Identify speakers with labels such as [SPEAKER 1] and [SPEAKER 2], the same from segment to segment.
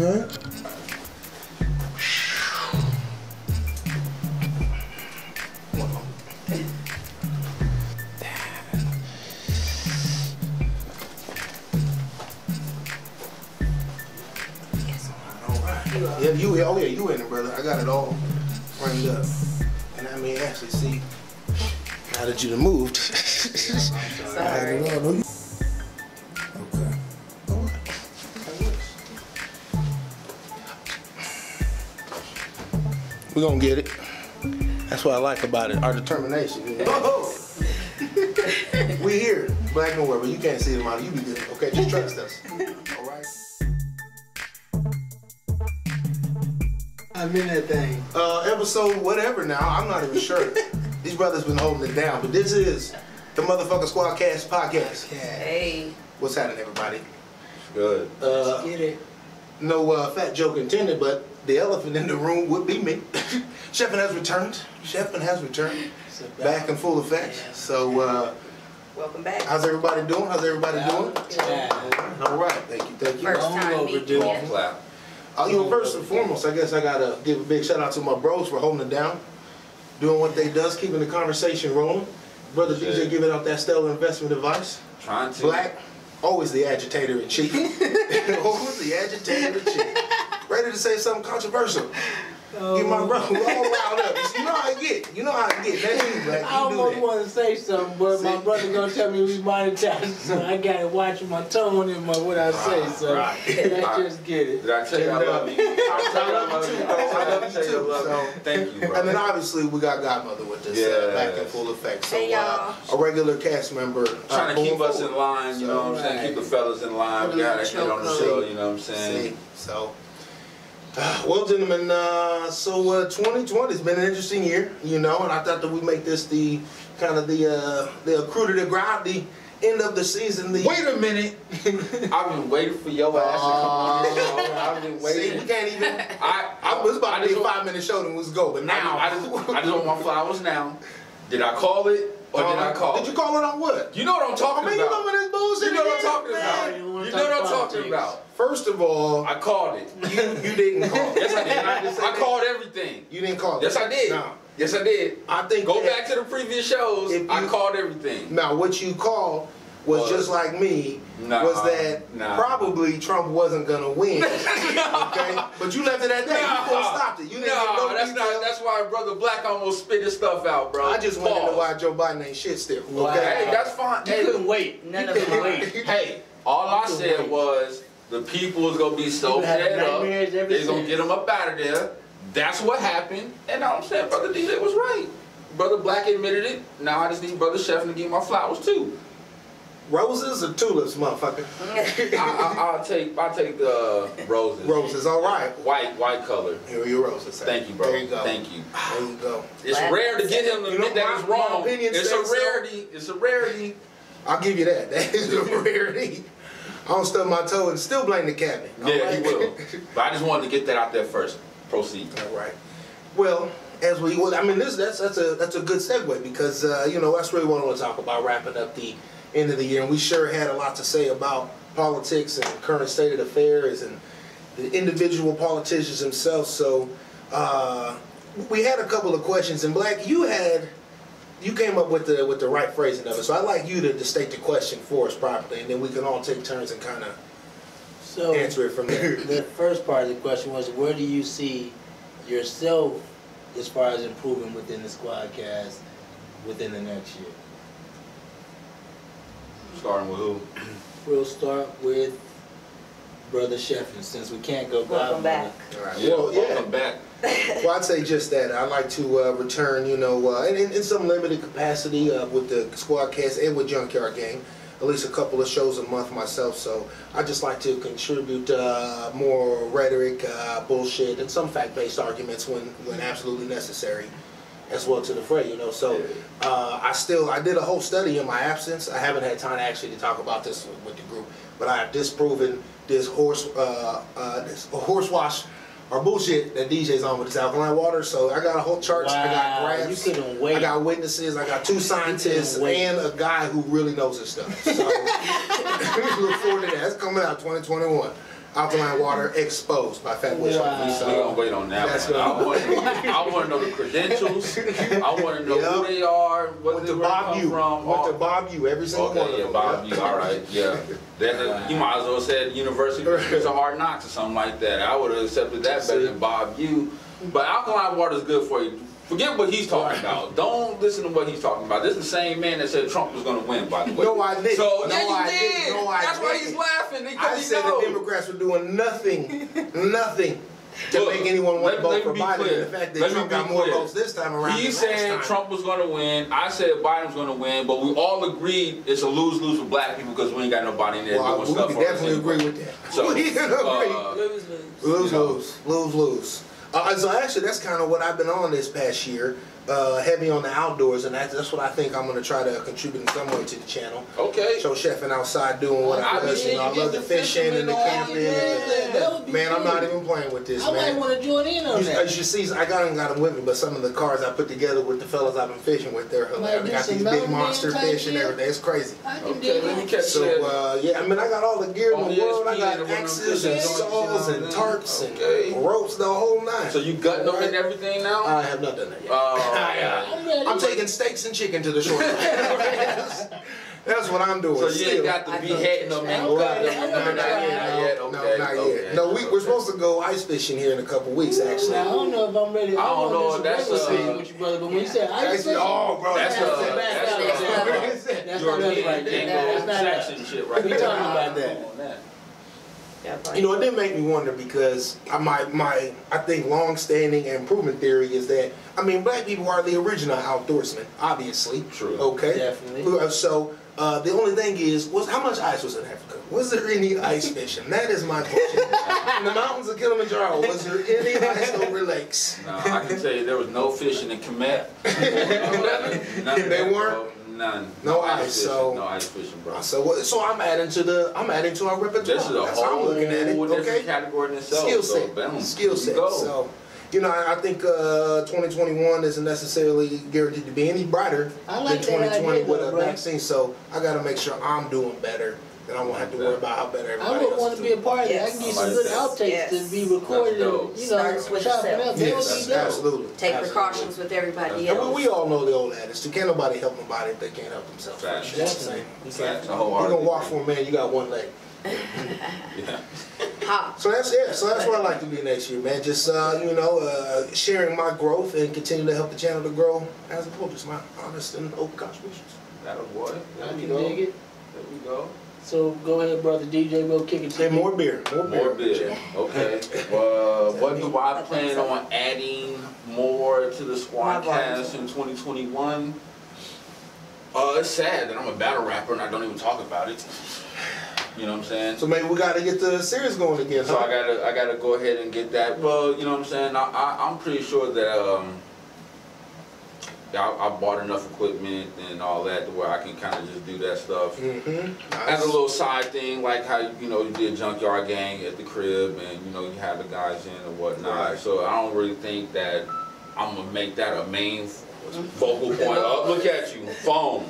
[SPEAKER 1] Okay.
[SPEAKER 2] Yeah, you in it, brother. I got it all framed up. And I mean, actually, see, now that you done moved.
[SPEAKER 3] Sorry.
[SPEAKER 1] Okay.
[SPEAKER 2] We're gonna get it. That's what I like about it, our determination. You know? We here, black and white, but you can't see the model. You be good, okay? Just trust us. All right.
[SPEAKER 4] I'm in that thing.
[SPEAKER 2] Episode whatever now, I'm not even sure. These brothers been holding it down, but this is the Motherfucker Squad Cast podcast.
[SPEAKER 3] Hey.
[SPEAKER 2] What's happening, everybody?
[SPEAKER 5] Good.
[SPEAKER 4] Let's get it.
[SPEAKER 2] No fat joke intended, but the elephant in the room would be me. Sheffin has returned. Sheffin has returned. Back in full effect.
[SPEAKER 4] Yeah.
[SPEAKER 2] So,
[SPEAKER 3] Welcome back.
[SPEAKER 2] how's everybody doing? How's everybody doing?
[SPEAKER 4] Yeah.
[SPEAKER 2] All right, thank you, thank you.
[SPEAKER 3] First time
[SPEAKER 4] overdue.
[SPEAKER 3] meeting you.
[SPEAKER 5] Clap.
[SPEAKER 2] You know, first and foremost, I guess I gotta give a big shout out to my bros for holding it down, doing what they does, keeping the conversation rolling. Brother DJ giving out that stellar investment advice.
[SPEAKER 5] Trying to.
[SPEAKER 2] Black, always the agitator in chief. Always the agitator in chief. Ready to say something controversial. Get my bro all riled up. You know how I get. You know how I get. That's you, Black.
[SPEAKER 4] I
[SPEAKER 2] You do
[SPEAKER 4] almost
[SPEAKER 2] that.
[SPEAKER 4] want to say something, but my brother gonna tell me we monetized, so I gotta watch my tone and what I say. So let's just get it.
[SPEAKER 5] Did I tell you I love you?
[SPEAKER 2] I love you too, bro. I love you too. So,
[SPEAKER 5] Thank you, bro.
[SPEAKER 2] and then obviously we got Godmother with us back in full effect. So
[SPEAKER 3] Hey, y'all.
[SPEAKER 2] a regular cast member
[SPEAKER 5] Trying to keep
[SPEAKER 2] going
[SPEAKER 5] us in
[SPEAKER 2] forward.
[SPEAKER 5] line, you know what I'm saying? Keep the fellas in line. We gotta get on the show, you know what I'm saying?
[SPEAKER 2] See, so. Well, gentlemen, so 2020 has been an interesting year, you know, and I thought that we make this the kind of the accrue to the ground, the end of the season. The
[SPEAKER 5] Wait a minute. I've been waiting for your ass to come on this show. I've been
[SPEAKER 2] See,
[SPEAKER 5] waiting.
[SPEAKER 2] we can't even.
[SPEAKER 5] I
[SPEAKER 2] was about to be a
[SPEAKER 5] just-
[SPEAKER 2] 5-minute show, then let's go. But now,
[SPEAKER 5] I just want my flowers now. Did I call it or did I call
[SPEAKER 2] Did you call it on what?
[SPEAKER 5] You know what I'm talking
[SPEAKER 2] I mean, you
[SPEAKER 5] about.
[SPEAKER 2] remember this bullshit?
[SPEAKER 5] You know what I'm
[SPEAKER 2] again?
[SPEAKER 5] talking about.
[SPEAKER 4] You wanna
[SPEAKER 5] You
[SPEAKER 4] talk
[SPEAKER 5] know what I'm
[SPEAKER 4] politics.
[SPEAKER 5] talking about.
[SPEAKER 2] First of all,
[SPEAKER 5] I called it.
[SPEAKER 2] you didn't call it.
[SPEAKER 5] Yes, I did.
[SPEAKER 2] just say
[SPEAKER 5] I
[SPEAKER 2] that.
[SPEAKER 5] called everything.
[SPEAKER 2] You didn't call it.
[SPEAKER 5] Yes, I did.
[SPEAKER 2] No.
[SPEAKER 5] Yes, I did.
[SPEAKER 2] I think
[SPEAKER 5] Go
[SPEAKER 2] that-
[SPEAKER 5] back to the previous shows.
[SPEAKER 2] If
[SPEAKER 5] I
[SPEAKER 2] you-
[SPEAKER 5] called everything.
[SPEAKER 2] Now, what you called was just like me.
[SPEAKER 5] Nah,
[SPEAKER 2] was that
[SPEAKER 5] nah.
[SPEAKER 2] probably Trump wasn't gonna win? Okay, but you left it at that. You could have stopped it. You didn't give no
[SPEAKER 5] No, that's
[SPEAKER 2] details.
[SPEAKER 5] not. That's why Brother Black almost spit his stuff out, bro.
[SPEAKER 2] I just want to know
[SPEAKER 5] Pause.
[SPEAKER 2] why Joe Biden ain't shit still. Okay.
[SPEAKER 4] Wow.
[SPEAKER 5] Hey, that's fine.
[SPEAKER 4] You
[SPEAKER 5] Hey,
[SPEAKER 4] couldn't wait.
[SPEAKER 3] None
[SPEAKER 4] You
[SPEAKER 3] of them
[SPEAKER 4] couldn't
[SPEAKER 3] are.
[SPEAKER 4] wait.
[SPEAKER 5] hey, all I said was the people is gonna be so
[SPEAKER 4] You had
[SPEAKER 5] fed up.
[SPEAKER 4] nightmares ever
[SPEAKER 5] They're gonna
[SPEAKER 4] since.
[SPEAKER 5] get them up out of there. That's what happened. And I'm saying, Brother DJ was right. Brother Black admitted it. Now I just need Brother Chef to give my flowers too.
[SPEAKER 2] Roses or tulips, motherfucker?
[SPEAKER 5] I'll take the roses.
[SPEAKER 2] Roses, all right.
[SPEAKER 5] White color.
[SPEAKER 2] Here are your roses. Sir.
[SPEAKER 5] Thank you, bro.
[SPEAKER 2] There you go.
[SPEAKER 5] Thank you.
[SPEAKER 2] There you go.
[SPEAKER 5] It's
[SPEAKER 3] Black.
[SPEAKER 5] rare to get him to
[SPEAKER 2] You know,
[SPEAKER 5] admit that it's
[SPEAKER 2] my
[SPEAKER 5] wrong.
[SPEAKER 2] opinion
[SPEAKER 5] It's
[SPEAKER 2] says
[SPEAKER 5] a
[SPEAKER 2] so.
[SPEAKER 5] rarity. It's a rarity.
[SPEAKER 2] I'll give you that. That is a rarity. I don't stub my toe and still blame the cabinet. all
[SPEAKER 5] Yeah,
[SPEAKER 2] right?
[SPEAKER 5] he will. But I just wanted to get that out there first. Proceed.
[SPEAKER 2] All right. Well, as we would, I mean, that's a good segue because you know that's really what I want to talk about wrapping up the end of the year, and we sure had a lot to say about politics and current state of affairs and the individual politicians themselves. So we had a couple of questions, and Black, you came up with the right phrasing of it. So I'd like you to state the question for us properly, and then we can all take turns and kind of
[SPEAKER 4] So
[SPEAKER 2] answer it from there.
[SPEAKER 4] the first part of the question was, where do you see yourself as far as improving within the Squadcast within the next year?
[SPEAKER 5] Starting with who?
[SPEAKER 4] We'll start with Brother Sheffin, since we can't go
[SPEAKER 3] Welcome back.
[SPEAKER 2] All right.
[SPEAKER 5] Yeah,
[SPEAKER 2] Well, yeah.
[SPEAKER 5] welcome back.
[SPEAKER 2] Well, I'd say just that. I'd like to return, you know, in some limited capacity with the Squadcast and with Junkyard Gang, at least a couple of shows a month myself. So I'd just like to contribute more rhetoric, bullshit, and some fact-based arguments when absolutely necessary as well to the fray, you know. So I did a whole study in my absence. I haven't had time actually to talk about this with the group, but I have disproven this horse wash or bullshit that DJ's on with this alkaline water. So I got a whole chart. I got
[SPEAKER 4] Wow,
[SPEAKER 2] graphs.
[SPEAKER 4] you couldn't wait.
[SPEAKER 2] I got witnesses. I got 2 scientists
[SPEAKER 4] wait.
[SPEAKER 2] and a guy who really knows his stuff. So look forward to that. That's coming out 2021. Alkaline Water Exposed by Fatboy Sharp.
[SPEAKER 5] We're gonna wait on that
[SPEAKER 2] That's
[SPEAKER 5] one.
[SPEAKER 2] gonna-
[SPEAKER 5] I want to know the credentials. I want to know who they are, what
[SPEAKER 2] Went
[SPEAKER 5] they
[SPEAKER 2] to
[SPEAKER 5] where they
[SPEAKER 2] Bob
[SPEAKER 5] come
[SPEAKER 2] U.
[SPEAKER 5] from.
[SPEAKER 2] Went to Bob U. Every single one of
[SPEAKER 5] Okay, yeah,
[SPEAKER 2] them.
[SPEAKER 5] Bob U. All right, yeah. You might as well say University of Streets of Hard Knocks or something like that. I would have accepted that better than Bob U. But alkaline water is good for you. Forget what he's talking about. Don't listen to what he's talking about. This is the same man that said Trump was going to win, by the way.
[SPEAKER 2] No, I didn't.
[SPEAKER 5] So,
[SPEAKER 2] No,
[SPEAKER 5] yeah, you
[SPEAKER 2] I
[SPEAKER 5] did.
[SPEAKER 2] didn't. No, I
[SPEAKER 5] That's why
[SPEAKER 2] didn't.
[SPEAKER 5] he's laughing.
[SPEAKER 2] I said the Democrats were doing nothing to make anyone want to vote for Biden. And the fact that Trump got more votes this time around.
[SPEAKER 5] He said Trump was going to win. I said Biden was going to win. But we all agreed it's a lose-lose for black people because we ain't got nobody in there doing stuff
[SPEAKER 2] we
[SPEAKER 5] for us
[SPEAKER 2] definitely
[SPEAKER 5] anyway.
[SPEAKER 2] agree with that.
[SPEAKER 5] So,
[SPEAKER 2] we agree. Lose. So actually, that's kind of what I've been on this past year. Heavy on the outdoors, and that's what I think I'm going to try to contribute in some way to the channel.
[SPEAKER 5] Okay.
[SPEAKER 2] So chefing outside, doing what I love. You know, I love the fishing and the camping. Man, I'm not even playing with this,
[SPEAKER 4] I
[SPEAKER 2] man.
[SPEAKER 4] might want to join in on that.
[SPEAKER 2] As you see, I got them with me, but some of the cars I put together with the fellas I've been fishing with, they're hilarious.
[SPEAKER 4] do
[SPEAKER 2] Got
[SPEAKER 4] some
[SPEAKER 2] these big
[SPEAKER 4] mountain
[SPEAKER 2] monster
[SPEAKER 4] type
[SPEAKER 2] fish and
[SPEAKER 4] shit?
[SPEAKER 2] everything. It's crazy.
[SPEAKER 4] I can
[SPEAKER 5] Okay,
[SPEAKER 4] dig
[SPEAKER 5] let me
[SPEAKER 4] it.
[SPEAKER 5] catch
[SPEAKER 2] So
[SPEAKER 5] that.
[SPEAKER 2] yeah, I mean, I got all the gear in
[SPEAKER 5] On
[SPEAKER 2] the world. I
[SPEAKER 5] ESPN,
[SPEAKER 2] got
[SPEAKER 5] one of them
[SPEAKER 2] axes
[SPEAKER 5] fishing
[SPEAKER 2] and
[SPEAKER 5] joints,
[SPEAKER 2] saws
[SPEAKER 5] you
[SPEAKER 2] and
[SPEAKER 5] know what I mean?
[SPEAKER 2] tarps
[SPEAKER 5] Okay.
[SPEAKER 2] and ropes, the whole nine.
[SPEAKER 5] So you gutting them and everything now?
[SPEAKER 2] I have not done that yet.
[SPEAKER 4] I'm ready.
[SPEAKER 2] I'm taking steaks and chicken to the shore. That's what I'm doing.
[SPEAKER 5] So you
[SPEAKER 2] still.
[SPEAKER 5] ain't got to beheading them and
[SPEAKER 4] Okay.
[SPEAKER 5] gutting them.
[SPEAKER 4] No,
[SPEAKER 5] Not yet.
[SPEAKER 2] No,
[SPEAKER 5] Okay.
[SPEAKER 2] not
[SPEAKER 5] Okay.
[SPEAKER 2] yet. No, we're supposed to go ice fishing here in a couple weeks, actually.
[SPEAKER 4] Now, I don't know if I'm ready.
[SPEAKER 5] I don't know if that's,
[SPEAKER 4] with you, brother. But when you said ice fishing,
[SPEAKER 2] Oh, bro,
[SPEAKER 5] That's
[SPEAKER 4] that's
[SPEAKER 5] not
[SPEAKER 4] us right there. That's not us.
[SPEAKER 5] Jackson shit right
[SPEAKER 4] We
[SPEAKER 5] there.
[SPEAKER 4] talking about that.
[SPEAKER 5] On that.
[SPEAKER 2] You know, it did make me wonder because my I think long-standing and proven theory is that, I mean, black people are the original outdoorsmen, obviously.
[SPEAKER 5] True.
[SPEAKER 2] Okay.
[SPEAKER 4] Definitely.
[SPEAKER 2] So the only thing is, how much ice was in Africa? Was there any ice fishing? That is my question. In the mountains of Kilimanjaro, was there any ice over lakes?
[SPEAKER 5] No, I can tell you there was no fishing in Kemet. None.
[SPEAKER 2] They weren't?
[SPEAKER 5] None.
[SPEAKER 2] No ice,
[SPEAKER 5] fishing.
[SPEAKER 2] so-
[SPEAKER 5] No ice fishing, bro.
[SPEAKER 2] So I'm adding to our repertoire.
[SPEAKER 5] This is a
[SPEAKER 2] That's how I'm
[SPEAKER 5] whole
[SPEAKER 2] looking at it.
[SPEAKER 5] different
[SPEAKER 2] Okay.
[SPEAKER 5] category in itself.
[SPEAKER 2] Skill
[SPEAKER 5] So,
[SPEAKER 2] set.
[SPEAKER 5] boom,
[SPEAKER 2] Skill
[SPEAKER 5] there
[SPEAKER 2] set.
[SPEAKER 5] you go.
[SPEAKER 2] So, you know, I think 2021 isn't necessarily guaranteed to be any brighter
[SPEAKER 4] I like
[SPEAKER 2] than
[SPEAKER 4] that
[SPEAKER 2] 2020
[SPEAKER 4] idea,
[SPEAKER 2] with
[SPEAKER 4] though,
[SPEAKER 2] a
[SPEAKER 4] bro.
[SPEAKER 2] vaccine. So I got to make sure I'm doing better, and I won't have to worry about how better
[SPEAKER 4] I
[SPEAKER 2] everybody
[SPEAKER 4] would
[SPEAKER 2] else
[SPEAKER 4] want
[SPEAKER 2] is
[SPEAKER 4] to be a
[SPEAKER 2] doing.
[SPEAKER 4] part of that. I
[SPEAKER 3] Yes.
[SPEAKER 4] can get
[SPEAKER 5] I
[SPEAKER 4] some
[SPEAKER 5] like
[SPEAKER 4] good
[SPEAKER 5] that.
[SPEAKER 4] outtakes
[SPEAKER 3] Yes.
[SPEAKER 4] to be recorded.
[SPEAKER 5] That's dope.
[SPEAKER 4] And, you
[SPEAKER 3] Starts
[SPEAKER 4] know,
[SPEAKER 3] with
[SPEAKER 4] chopping
[SPEAKER 3] yourself.
[SPEAKER 4] up. They would
[SPEAKER 2] Yes,
[SPEAKER 4] be dope.
[SPEAKER 2] absolutely.
[SPEAKER 3] Take
[SPEAKER 2] Absolutely.
[SPEAKER 3] precautions with everybody
[SPEAKER 2] And
[SPEAKER 3] else.
[SPEAKER 2] we all know the old adage too. Can't nobody help nobody if they can't help themselves.
[SPEAKER 5] Facts.
[SPEAKER 4] Definitely.
[SPEAKER 5] Facts. A
[SPEAKER 2] You
[SPEAKER 5] wholehearted
[SPEAKER 2] gonna walk for a man, you got one leg.
[SPEAKER 5] Yeah.
[SPEAKER 3] Ha.
[SPEAKER 2] So that's it. So that's where I like to be next year, man. Just sharing my growth and continue to help the channel to grow as a whole. Just my honest and open contributions.
[SPEAKER 5] That'll boy.
[SPEAKER 4] I
[SPEAKER 5] There we
[SPEAKER 4] can
[SPEAKER 5] go.
[SPEAKER 4] dig it.
[SPEAKER 5] There we go.
[SPEAKER 4] So go ahead, brother DJ. We'll kick it to
[SPEAKER 2] And
[SPEAKER 4] you.
[SPEAKER 2] more beer.
[SPEAKER 5] More beer. Okay. What do I plan on adding more to the Squadcast in 2021? It's sad that I'm a battle rapper and I don't even talk about it. You know what I'm saying?
[SPEAKER 2] So maybe we got to get the series going again.
[SPEAKER 5] So
[SPEAKER 2] huh?
[SPEAKER 5] I gotta go ahead and get that. Well, you know what I'm saying. I'm pretty sure that I bought enough equipment and all that to where I can kind of just do that stuff as a little side thing, like how you did Junkyard Gang at the crib, and you had the guys in and whatnot.
[SPEAKER 2] Right.
[SPEAKER 5] So I don't really think that I'm gonna make that a main focal point. Oh, look at you, phone.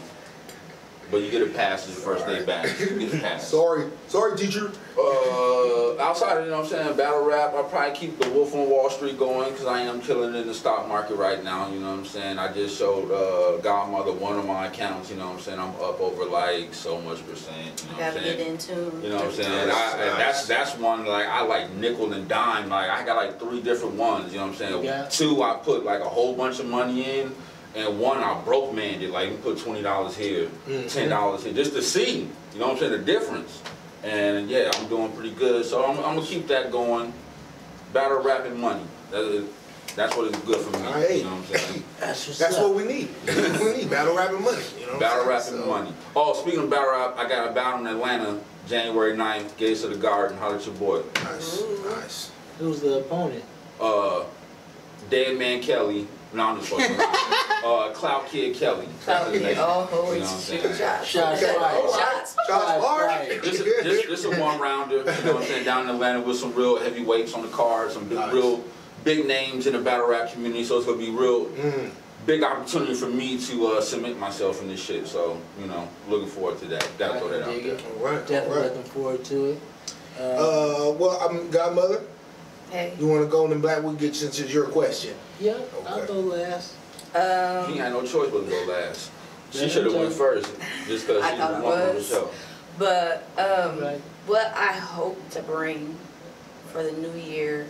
[SPEAKER 5] But you get a pass as your first day back. You get a pass.
[SPEAKER 2] Sorry, teacher.
[SPEAKER 5] Outside of, you know what I'm saying, battle rap, I'll probably keep the Wolf on Wall Street going because I am killing in the stock market right now, you know what I'm saying. I just showed Godmother one of my accounts, you know what I'm saying. I'm up over like so much percent, you know what I'm
[SPEAKER 3] Gotta
[SPEAKER 5] saying.
[SPEAKER 3] get into.
[SPEAKER 5] You know what I'm saying? That's one, like, I like nickel and dime. Like, I got like 3 different ones, you know what I'm saying?
[SPEAKER 4] Yeah.
[SPEAKER 5] 2, I put like a whole bunch of money in. And 1, I broke manned it, like you put $20 here, $10 here, just to see, you know what I'm saying, the difference. And yeah, I'm doing pretty good, so I'm gonna keep that going. Battle rap and money, that's what is good for me,
[SPEAKER 2] Right.
[SPEAKER 5] you know what I'm saying?
[SPEAKER 2] That's what we need. We need battle rap and money. You know.
[SPEAKER 5] Battle rap and money. Oh, speaking of battle rap, I got a battle in Atlanta, January 9th, Gates of the Garden, holler at your boy.
[SPEAKER 2] Nice.
[SPEAKER 4] Who's the opponent?
[SPEAKER 5] Dead Man Kelly. No, I'm just fucking around. Clout Kid Kelly. That's his name.
[SPEAKER 3] Oh,
[SPEAKER 5] You know what I'm saying?
[SPEAKER 3] shots.
[SPEAKER 4] Shots
[SPEAKER 2] Okay.
[SPEAKER 4] fired.
[SPEAKER 3] Shots.
[SPEAKER 2] Shots fired.
[SPEAKER 5] This a one-rounder, you know what I'm saying, down in Atlanta with some real heavyweights on the card, some
[SPEAKER 2] Nice.
[SPEAKER 5] real big names in the battle rap community, so it's gonna be real big opportunity for me to cement myself in this shit, so, looking forward to that. Gotta throw that out
[SPEAKER 4] Dig
[SPEAKER 5] there.
[SPEAKER 4] it.
[SPEAKER 2] All right.
[SPEAKER 4] Definitely
[SPEAKER 2] All right.
[SPEAKER 4] looking forward to it.
[SPEAKER 2] Well, I'm Godmother.
[SPEAKER 3] Hey.
[SPEAKER 2] You want to go in black? We'll get into your question.
[SPEAKER 4] Yeah, I'll go last.
[SPEAKER 5] She ain't had no choice but to go last. She should have went first, just because
[SPEAKER 3] I
[SPEAKER 5] she's
[SPEAKER 3] thought
[SPEAKER 5] the
[SPEAKER 3] it
[SPEAKER 5] one on the
[SPEAKER 3] was.
[SPEAKER 5] show.
[SPEAKER 3] But
[SPEAKER 4] Right.
[SPEAKER 3] what I hope to bring for the new year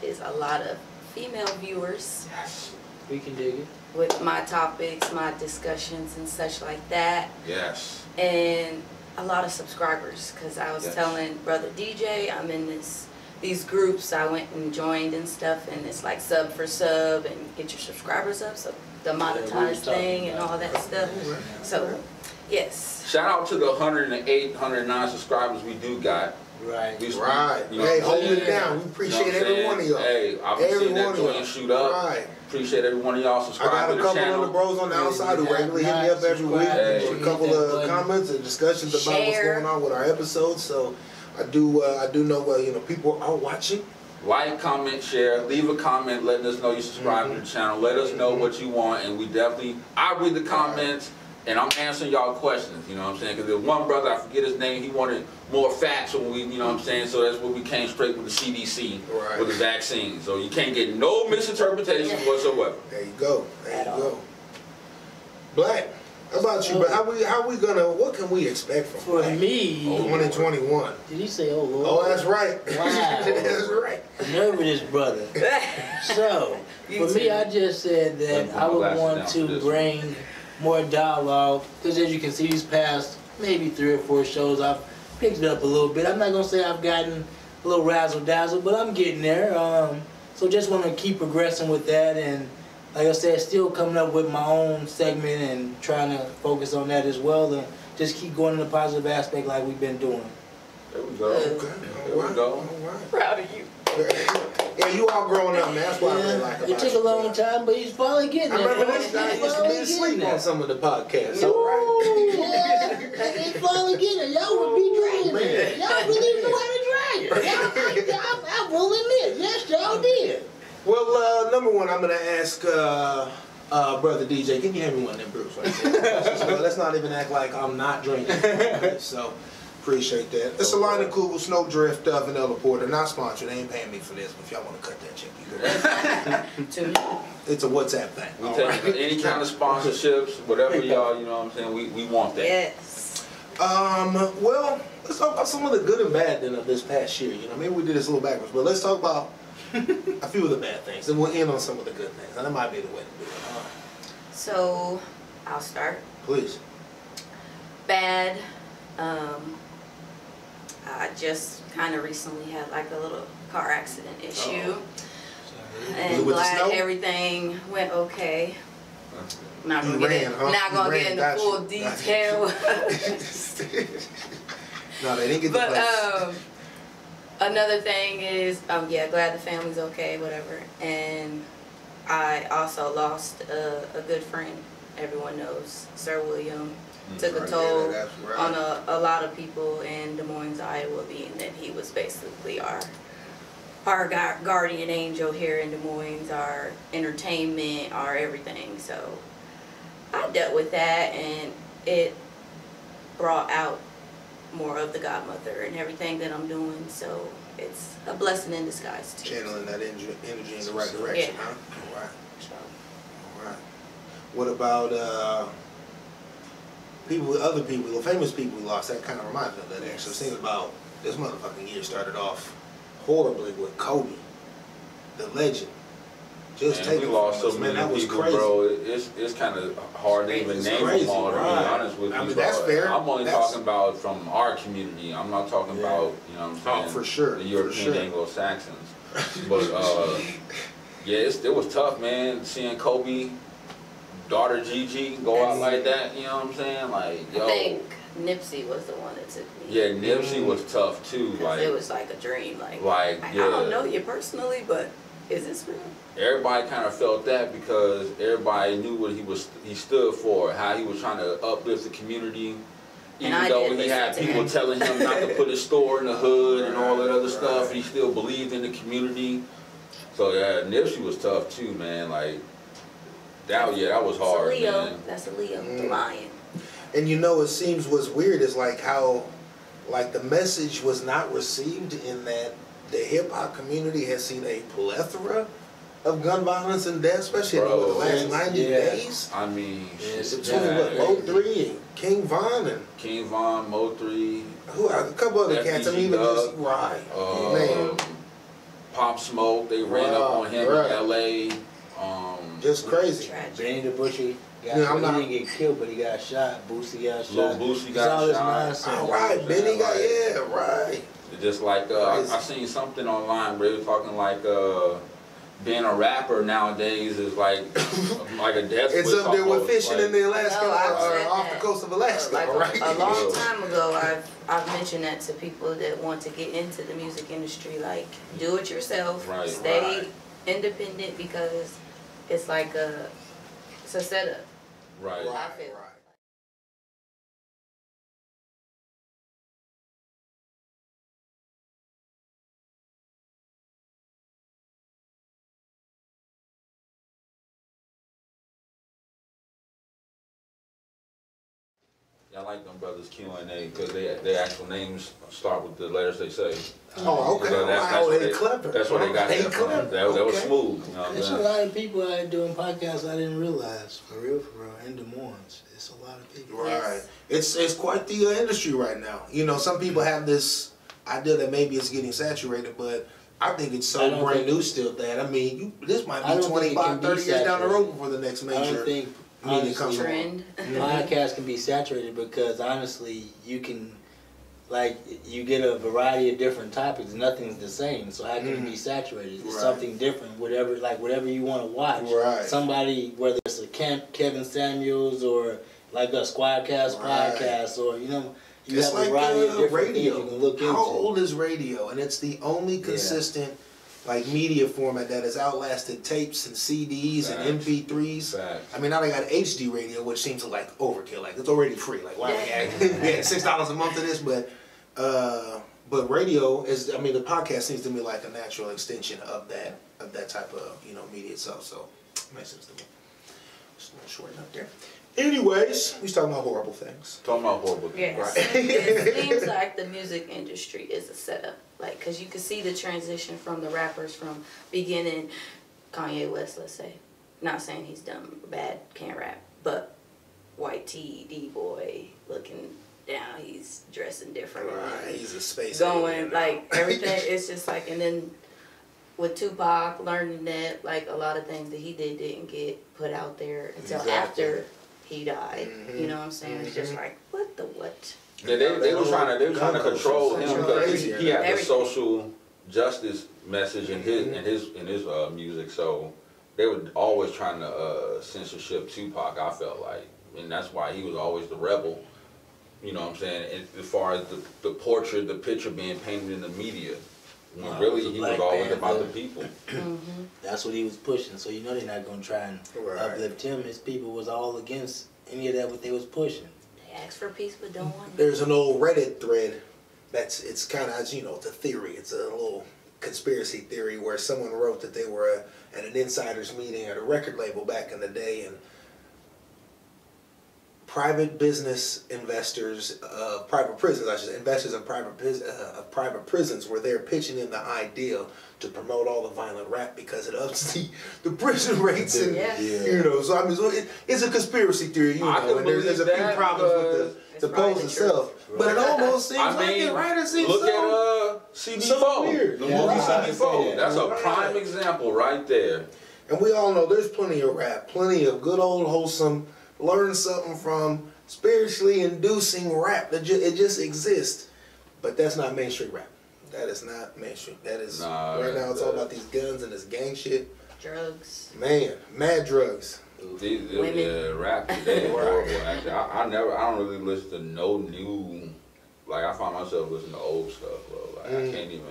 [SPEAKER 3] is a lot of female viewers
[SPEAKER 5] Yes.
[SPEAKER 4] We can dig it.
[SPEAKER 3] with my topics, my discussions and such like that,
[SPEAKER 5] Yes.
[SPEAKER 3] and a lot of subscribers. Because I was
[SPEAKER 5] Yes.
[SPEAKER 3] telling Brother DJ, I'm in these groups I went and joined and stuff, and it's like sub for sub and get your subscribers up, so the monetized thing and all that stuff. So, yes.
[SPEAKER 5] Shout out to the 108, 109 subscribers we do got.
[SPEAKER 4] Right.
[SPEAKER 2] Right.
[SPEAKER 5] You know
[SPEAKER 2] Hey,
[SPEAKER 5] what I'm
[SPEAKER 2] holding it
[SPEAKER 5] saying?
[SPEAKER 2] down. We appreciate
[SPEAKER 5] You know what I'm
[SPEAKER 2] every
[SPEAKER 5] saying?
[SPEAKER 2] one of y'all.
[SPEAKER 5] Hey, I've been
[SPEAKER 2] Every
[SPEAKER 5] seeing that
[SPEAKER 2] one of
[SPEAKER 5] joint
[SPEAKER 2] y'all.
[SPEAKER 5] shoot up.
[SPEAKER 2] Right.
[SPEAKER 5] Appreciate every one of y'all
[SPEAKER 2] I
[SPEAKER 5] subscribing
[SPEAKER 2] got
[SPEAKER 5] to
[SPEAKER 2] a
[SPEAKER 5] the
[SPEAKER 2] couple
[SPEAKER 5] channel.
[SPEAKER 2] of the bros on the outside who
[SPEAKER 4] Yeah,
[SPEAKER 2] regularly hit me up every week
[SPEAKER 5] Hey.
[SPEAKER 2] with a couple of comments and discussions about what's
[SPEAKER 3] Share.
[SPEAKER 2] going on with our episodes. So I do know people are watching.
[SPEAKER 5] Like, comment, share, leave a comment letting us know you subscribe to the channel. Let us know what you want, and I read the comments, and I'm answering y'all questions, you know what I'm saying? Because there's one brother, I forget his name, he wanted more facts when we, you know what I'm saying? So that's where we came straight with the CDC,
[SPEAKER 2] Right.
[SPEAKER 5] with the vaccine. So you can't get no misinterpretation whatsoever.
[SPEAKER 2] There you go. There
[SPEAKER 3] At
[SPEAKER 2] you
[SPEAKER 3] all.
[SPEAKER 2] go. Black. How about you? But what can we expect from
[SPEAKER 4] For
[SPEAKER 2] Black?
[SPEAKER 4] me,
[SPEAKER 2] 2021.
[SPEAKER 4] did he say, oh Lord?
[SPEAKER 2] Oh, that's right.
[SPEAKER 4] Wow.
[SPEAKER 2] That's right.
[SPEAKER 4] The nerve of this brother. So,
[SPEAKER 3] You
[SPEAKER 4] for me,
[SPEAKER 3] too.
[SPEAKER 4] I just said that
[SPEAKER 5] Put
[SPEAKER 4] I
[SPEAKER 5] my
[SPEAKER 4] would
[SPEAKER 5] glasses
[SPEAKER 4] want
[SPEAKER 5] down for
[SPEAKER 4] to
[SPEAKER 5] this
[SPEAKER 4] bring more dialogue, because as you can see, these past maybe 3 or 4 shows, I've picked it up a little bit. I'm not going to say I've gotten a little razzle-dazzle, but I'm getting there. So just want to keep progressing with that, and like I said, still coming up with my own segment and trying to focus on that as well, and just keep going in the positive aspect like we've been doing.
[SPEAKER 5] There we go.
[SPEAKER 2] Okay.
[SPEAKER 5] There we go.
[SPEAKER 2] All right.
[SPEAKER 3] Proud of you.
[SPEAKER 2] Yeah, you all growing up, man. That's what I really like about
[SPEAKER 4] It took a
[SPEAKER 2] you.
[SPEAKER 4] long time, but he's finally getting
[SPEAKER 2] I
[SPEAKER 4] there.
[SPEAKER 2] remember
[SPEAKER 4] folks.
[SPEAKER 2] this guy
[SPEAKER 4] He's
[SPEAKER 2] used to
[SPEAKER 4] finally
[SPEAKER 2] be asleep
[SPEAKER 4] getting
[SPEAKER 2] on
[SPEAKER 4] there.
[SPEAKER 2] some of the podcasts.
[SPEAKER 4] Ooh,
[SPEAKER 2] All right.
[SPEAKER 4] yeah, he's finally getting it. Y'all would be dragging it. Y'all really know how to drag it. I will admit, yes, y'all did.
[SPEAKER 2] Well, number one, I'm gonna ask Brother DJ. Can you hand me one of them brews right there? Let's not even act like I'm not drinking. So appreciate that. It's a line of Kugel Snowdrift Vanilla Porter, not sponsored. They ain't paying me for this, but if y'all want to cut that check, you good. It's a WhatsApp thing.
[SPEAKER 5] We
[SPEAKER 2] all
[SPEAKER 5] take
[SPEAKER 2] right?
[SPEAKER 5] any kind of sponsorships, whatever y'all, you know what I'm saying, we want that.
[SPEAKER 3] Yes.
[SPEAKER 2] Well, let's talk about some of the good and bad then of this past year. You know, maybe we did this a little backwards, but let's talk about a few of the bad things, and we'll end on some of the good things. And that might be the way to do it.
[SPEAKER 3] So, I'll start.
[SPEAKER 2] Please.
[SPEAKER 3] Bad. I just kind of recently had like a little car accident issue.
[SPEAKER 2] Was it
[SPEAKER 3] And
[SPEAKER 2] with the snow?
[SPEAKER 3] glad everything went okay. Not
[SPEAKER 2] You
[SPEAKER 3] gonna get
[SPEAKER 2] ran, huh?
[SPEAKER 3] not
[SPEAKER 2] You
[SPEAKER 3] gonna
[SPEAKER 2] ran,
[SPEAKER 3] get into
[SPEAKER 2] got you,
[SPEAKER 3] full
[SPEAKER 2] got you.
[SPEAKER 3] detail.
[SPEAKER 2] No, they didn't get the
[SPEAKER 3] But
[SPEAKER 2] place.
[SPEAKER 3] another thing is, yeah, glad the family's okay, whatever. And I also lost a good friend. Everyone knows Sir William. Took a toll
[SPEAKER 2] that's right.
[SPEAKER 3] on a lot of people in Des Moines, Iowa, being that he was basically our guardian angel here in Des Moines, our entertainment, our everything. So I dealt with that, and it brought out more of the godmother and everything that I'm doing. So it's a blessing in disguise too.
[SPEAKER 2] Channeling that energy in the right direction,
[SPEAKER 3] Yeah.
[SPEAKER 2] huh? All right.
[SPEAKER 3] So,
[SPEAKER 2] All right. What about other people, the famous people we lost? That kind of reminds me of that, actually.
[SPEAKER 3] Yes.
[SPEAKER 2] Thinking about this motherfucking year started off horribly with Kobe, the legend. Just
[SPEAKER 5] Man,
[SPEAKER 2] taking
[SPEAKER 5] we lost
[SPEAKER 2] from
[SPEAKER 5] so
[SPEAKER 2] us, man.
[SPEAKER 5] many
[SPEAKER 2] That was
[SPEAKER 5] people,
[SPEAKER 2] crazy.
[SPEAKER 5] bro. It's kind of hard to even
[SPEAKER 2] It's
[SPEAKER 5] name
[SPEAKER 2] crazy,
[SPEAKER 5] them all, to be
[SPEAKER 2] right.
[SPEAKER 5] honest with you.
[SPEAKER 2] I mean, that's
[SPEAKER 5] bro.
[SPEAKER 2] fair.
[SPEAKER 5] I'm only
[SPEAKER 2] That's-
[SPEAKER 5] talking about from our community. I'm not talking
[SPEAKER 2] Yeah.
[SPEAKER 5] about, you know what I'm saying?
[SPEAKER 2] For sure,
[SPEAKER 5] The
[SPEAKER 2] for
[SPEAKER 5] European
[SPEAKER 2] sure.
[SPEAKER 5] Anglo-Saxons. But, yeah, it was tough, man, seeing Kobe, daughter Gigi go out like that, you know what I'm saying? Like, yo.
[SPEAKER 3] I think Nipsey was the one that took me.
[SPEAKER 5] Yeah, Nipsey was tough, too.
[SPEAKER 3] 'Cause
[SPEAKER 5] Like,
[SPEAKER 3] it was like a dream. Like I
[SPEAKER 5] yeah.
[SPEAKER 3] don't know you personally, but is this real?
[SPEAKER 5] Everybody kind of felt that because everybody knew what he stood for, how he was trying to uplift the community. Even
[SPEAKER 3] I
[SPEAKER 5] though
[SPEAKER 3] did
[SPEAKER 5] he had
[SPEAKER 3] listen to
[SPEAKER 5] people
[SPEAKER 3] him.
[SPEAKER 5] telling him not to put his store in the hood and all that other stuff, he still believed in the community. So yeah, Nipsey was tough too, man. Like that was hard,
[SPEAKER 3] It's a Leo.
[SPEAKER 5] man.
[SPEAKER 3] That's a Leo, the lion.
[SPEAKER 2] And you know, it seems what's weird is like how like the message was not received in that the hip hop community has seen a plethora of gun violence and death, especially in the last 90 days.
[SPEAKER 5] I mean,
[SPEAKER 2] Between what, Mo3 and King Von and
[SPEAKER 5] King Von, Mo3,
[SPEAKER 2] who a couple other cats. I mean, even just man,
[SPEAKER 5] Pop Smoke. They ran up on him in L.A.
[SPEAKER 2] Just crazy.
[SPEAKER 4] Benny the Butcher. He didn't get killed, but he got shot. Boosie got shot.
[SPEAKER 5] Lil Boosie got shot.
[SPEAKER 2] All right, Benny got right.
[SPEAKER 5] Just like I seen something online where they were talking like being a rapper nowadays is like a death.
[SPEAKER 2] It's up there with fishing in the Alaska or off the coast of Alaska.
[SPEAKER 3] Like
[SPEAKER 2] right?
[SPEAKER 3] a long time ago, I've mentioned that to people that want to get into the music industry. Like, do it yourself.
[SPEAKER 5] Right.
[SPEAKER 3] Stay independent because it's like it's a setup.
[SPEAKER 5] Right.
[SPEAKER 3] I feel.
[SPEAKER 5] I like them brothers Q&A because their actual names start with the letters they say.
[SPEAKER 2] Oh, okay. They clever.
[SPEAKER 5] That's what they got there from. That was smooth. You know
[SPEAKER 4] There's a lot of people out doing podcasts I didn't realize. For real, in Des Moines. It's a lot of people.
[SPEAKER 2] Right. It's quite the industry right now. You know, some people have this idea that maybe it's getting saturated, but I think it's so brand new still that, I mean, this might be 25, 30 years down the road before the next major media comes
[SPEAKER 3] trend.
[SPEAKER 4] Podcasts can be saturated because honestly, you can, like, you get a variety of different topics. Nothing's the same, so how can it be saturated? It's something different. Whatever you want to watch.
[SPEAKER 2] Right.
[SPEAKER 4] Somebody, whether it's a Kevin Samuels or like a Squadcast podcast, or you
[SPEAKER 2] it's
[SPEAKER 4] have
[SPEAKER 2] like
[SPEAKER 4] a variety of different
[SPEAKER 2] radio.
[SPEAKER 4] things you can look into.
[SPEAKER 2] How old is radio? And it's the only consistent like media format that has outlasted tapes and CDs and MP3s. I mean, now they got HD radio, which seems like overkill. Like, it's already free. Like, why we had $6 a month of this? But radio is, I mean, the podcast seems to me like a natural extension of that type of media itself. So it makes sense to me. Just want to shorten up there. Anyways, we was talking about horrible things.
[SPEAKER 5] Talking about horrible things.
[SPEAKER 3] Yes.
[SPEAKER 2] Right.
[SPEAKER 3] It seems like the music industry is a setup. Like, because you can see the transition from the rappers from beginning Kanye West, let's say. Not saying he's dumb, bad, can't rap, but white tee, D-boy, looking down, he's dressing different.
[SPEAKER 2] Right, he's a space
[SPEAKER 3] going, like, everything, it's just like, and then with Tupac, learning that, like, a lot of things that he didn't get put out there until after he died. You know what I'm saying? It's just like, what?
[SPEAKER 5] Yeah, they were trying to control him because he had the social justice message in his music. So they were always trying to censorship Tupac. I felt like, and that's why he was always the rebel. You know what I'm saying? And as far as the portrait, the picture being painted in the media, when really he was always about the people.
[SPEAKER 4] That's what he was pushing. So they're not gonna try and uplift him. His people was all against any of that what they was pushing.
[SPEAKER 3] Ask for peace, but don't want it.
[SPEAKER 2] There's an old Reddit thread it's kind of, it's a theory. It's a little conspiracy theory where someone wrote that they were at an insider's meeting at a record label back in the day, and private business investors of private prisons, investors of private prisons were there pitching in the idea to promote all the violent rap because it ups the prison rates and so I mean it's a conspiracy theory, and there's a few problems with the post itself. But it almost seems like it, right? It seems
[SPEAKER 5] look at CB4. The movie CB4. That's a prime example right there.
[SPEAKER 2] And we all know there's plenty of rap, plenty of good old wholesome, learn something from, spiritually inducing rap. It just exists. But that's not mainstream rap. That is not mainstream. That is, right now it's all about these guns and this gang shit.
[SPEAKER 3] Drugs.
[SPEAKER 2] Man, mad drugs.
[SPEAKER 3] Women.
[SPEAKER 5] Rap today horrible. Actually, I don't really listen to no new, like I find myself listening to old stuff, bro. Like I can't even.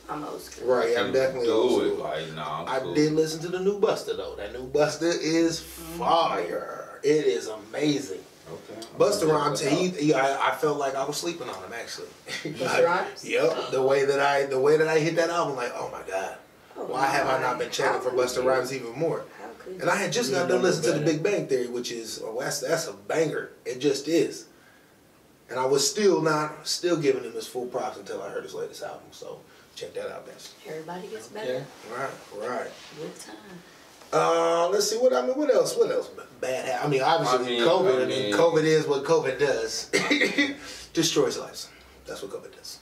[SPEAKER 3] I'm old school.
[SPEAKER 2] Right, I'm definitely old school.
[SPEAKER 5] Like, nah,
[SPEAKER 2] I did listen to the new Busta though. That new Busta is fire. It is amazing. Okay. Busta Rhymes, I felt like I was sleeping on him actually.
[SPEAKER 3] Busta Rhymes?
[SPEAKER 2] Yep. The way that I hit that album, like, oh my God. Why have I not been checking for Busta Rhymes even more? And I had just got done listening to The Big Bang Theory, which is, that's a banger. It just is. And I was still giving him his full props until I heard his latest album. So check that out, guys.
[SPEAKER 3] Everybody gets better
[SPEAKER 2] Right.
[SPEAKER 3] with time.
[SPEAKER 2] Let's see what else? What else? Bad. I mean, obviously COVID. I mean, COVID is what COVID does. Destroys lives. That's what COVID does.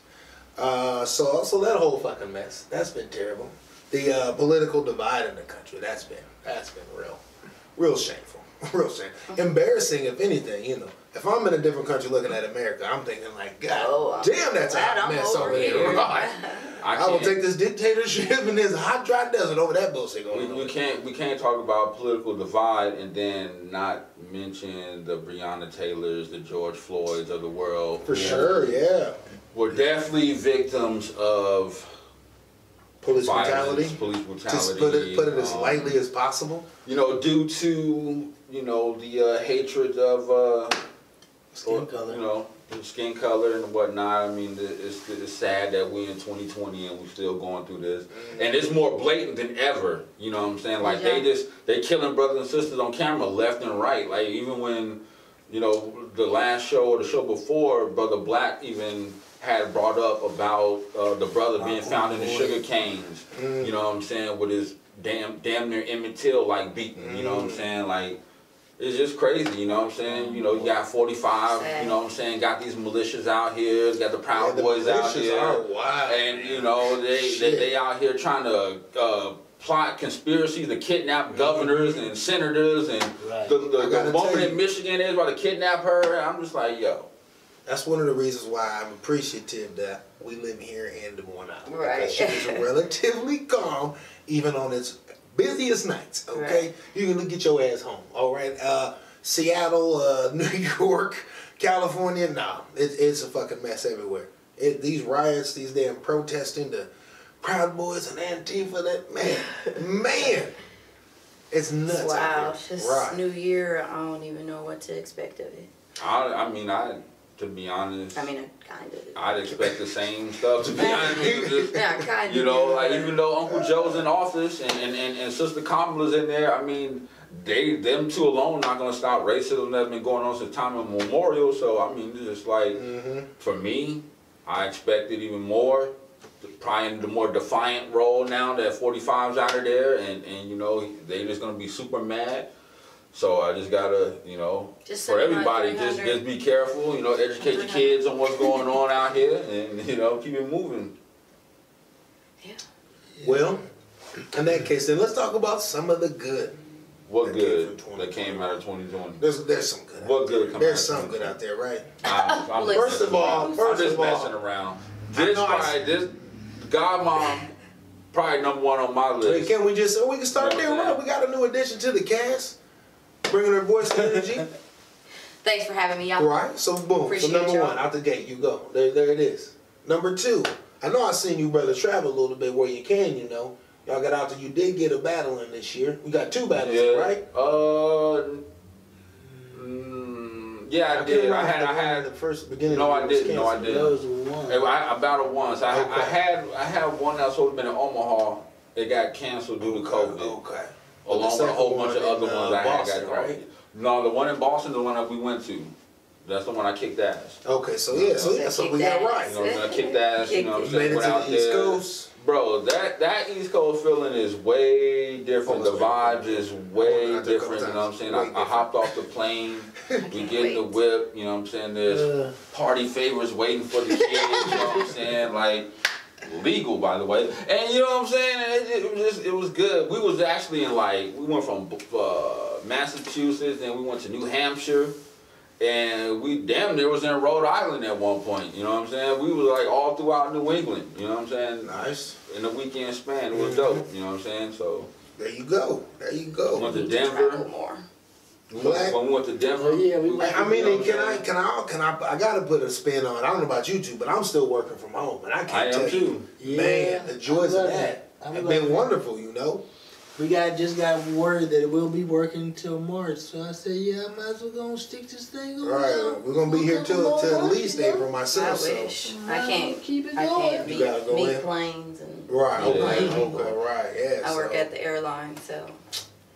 [SPEAKER 2] So that whole fucking mess. That's been terrible. The political divide in the country. That's been real shameful. Real shameful. Embarrassing, if anything. You know, if I'm in a different country looking at America, I'm thinking like, God damn, that's a hot mess over there. Right. I will take this dictatorship and this hot dry desert over that bullshit going on.
[SPEAKER 5] We can't talk about political divide and then not mention the Breonna Taylors, the George Floyds of the world.
[SPEAKER 2] For sure, yeah.
[SPEAKER 5] We're definitely victims of
[SPEAKER 2] police
[SPEAKER 5] violence,
[SPEAKER 2] brutality.
[SPEAKER 5] police brutality.
[SPEAKER 2] Just put it as lightly as possible.
[SPEAKER 5] You know, due to the hatred of
[SPEAKER 4] Skin color.
[SPEAKER 5] You know, skin color and whatnot. I mean, it's sad that we in 2020 and we're still going through this. And it's more blatant than ever. You know what I'm saying? Like they killing brothers and sisters on camera left and right. Like even when, the last show or the show before, Brother Black even had brought up about the brother being found in the sugar canes. You know what I'm saying? With his damn near Emmett Till like beaten. You know what I'm saying? Like, it's just crazy, you know what I'm saying? You got 45, you know what I'm saying? Got these militias out here, got the Proud Boys out here. And, they out here trying to plot conspiracies to kidnap governors and senators. And the woman in Michigan is about to kidnap her. And I'm just like, yo.
[SPEAKER 2] That's one of the reasons why I'm appreciative that we live here in Des Moines.
[SPEAKER 3] Right.
[SPEAKER 2] Because shit is relatively calm, even on its busiest nights, okay? Right. You can get your ass home, all right? Seattle, New York, California, nah, it's a fucking mess everywhere. These riots, these damn protesting, the Proud Boys and Antifa, man, it's nuts.
[SPEAKER 3] Wow, it's just New Year, I don't even know what to expect of it.
[SPEAKER 5] To be honest,
[SPEAKER 3] I kind of.
[SPEAKER 5] I'd expect the same stuff, to be honest with you.
[SPEAKER 3] Yeah, kind of.
[SPEAKER 5] Like even though Uncle Joe's in office and Sister Kamala's in there, I mean, them two alone not gonna stop racism that's been going on since time immemorial. So it's just like, for me, I expected even more. Probably in the more defiant role now that 45's out of there, and they just gonna be super mad. So I just gotta, for everybody, just be careful, educate your kids on what's going on out here and, keep it moving.
[SPEAKER 3] Yeah.
[SPEAKER 2] Well, in that case, then let's talk about some of the good.
[SPEAKER 5] What good that came out of 2020?
[SPEAKER 2] There's some good.
[SPEAKER 5] What good come
[SPEAKER 2] There's some good out there, right?
[SPEAKER 5] First of all, messing around. This Godmom, probably number one on my list.
[SPEAKER 2] Can we can start there, right? We got a new addition to the cast. Bringing her voice and energy.
[SPEAKER 3] Thanks for having me, y'all.
[SPEAKER 2] Right, so boom.
[SPEAKER 3] Appreciate
[SPEAKER 2] so number one, out the gate, you go. There it is. Number two, I know I seen you brothers travel a little bit where you can, Y'all got out there, you did get a battle in this year. We got 2 battles, right?
[SPEAKER 5] Yeah, I did. I had
[SPEAKER 2] the first beginning.
[SPEAKER 5] No, I didn't. No, I didn't.
[SPEAKER 4] That was one.
[SPEAKER 5] I battled once. I had one that was supposed to be in Omaha. It got canceled due to COVID.
[SPEAKER 2] Okay.
[SPEAKER 5] Along with a whole bunch of other ones I had
[SPEAKER 2] Boston, right?
[SPEAKER 5] No, the one in Boston, the one that we went to. That's the one I kicked ass.
[SPEAKER 2] Okay, so we got right.
[SPEAKER 5] I kicked ass,
[SPEAKER 2] you made it to the East Coast.
[SPEAKER 5] Bro, that East Coast feeling is way different. The vibes is way different, you know what I'm saying? I hopped off the plane, we get in the whip, you know what I'm saying? There's party favors waiting for the kids, you know what I'm saying? Like, legal, by the way. And you know what I'm saying? It was good. We was actually we went from Massachusetts and we went to New Hampshire. And we damn near was in Rhode Island at one point, you know what I'm saying? We was like all throughout New England, you know what I'm saying?
[SPEAKER 2] Nice.
[SPEAKER 5] In the weekend span, it was dope, you know what I'm saying? So
[SPEAKER 2] there you go.
[SPEAKER 5] Went to Denver. When we went to Denver,
[SPEAKER 2] I gotta put a spin on it. I don't know about you two, but I'm still working from home, and I can't tell you, man, the joys of that have been wonderful.
[SPEAKER 4] We just got word that it will be working till March, so I said, I might as well go and stick this thing on.
[SPEAKER 2] Right, we're gonna be here till at least April myself.
[SPEAKER 3] I wish. I can't
[SPEAKER 4] keep it going.
[SPEAKER 3] I can't meet planes and
[SPEAKER 2] right. Okay, right. Yeah.
[SPEAKER 3] I work at the airline, so.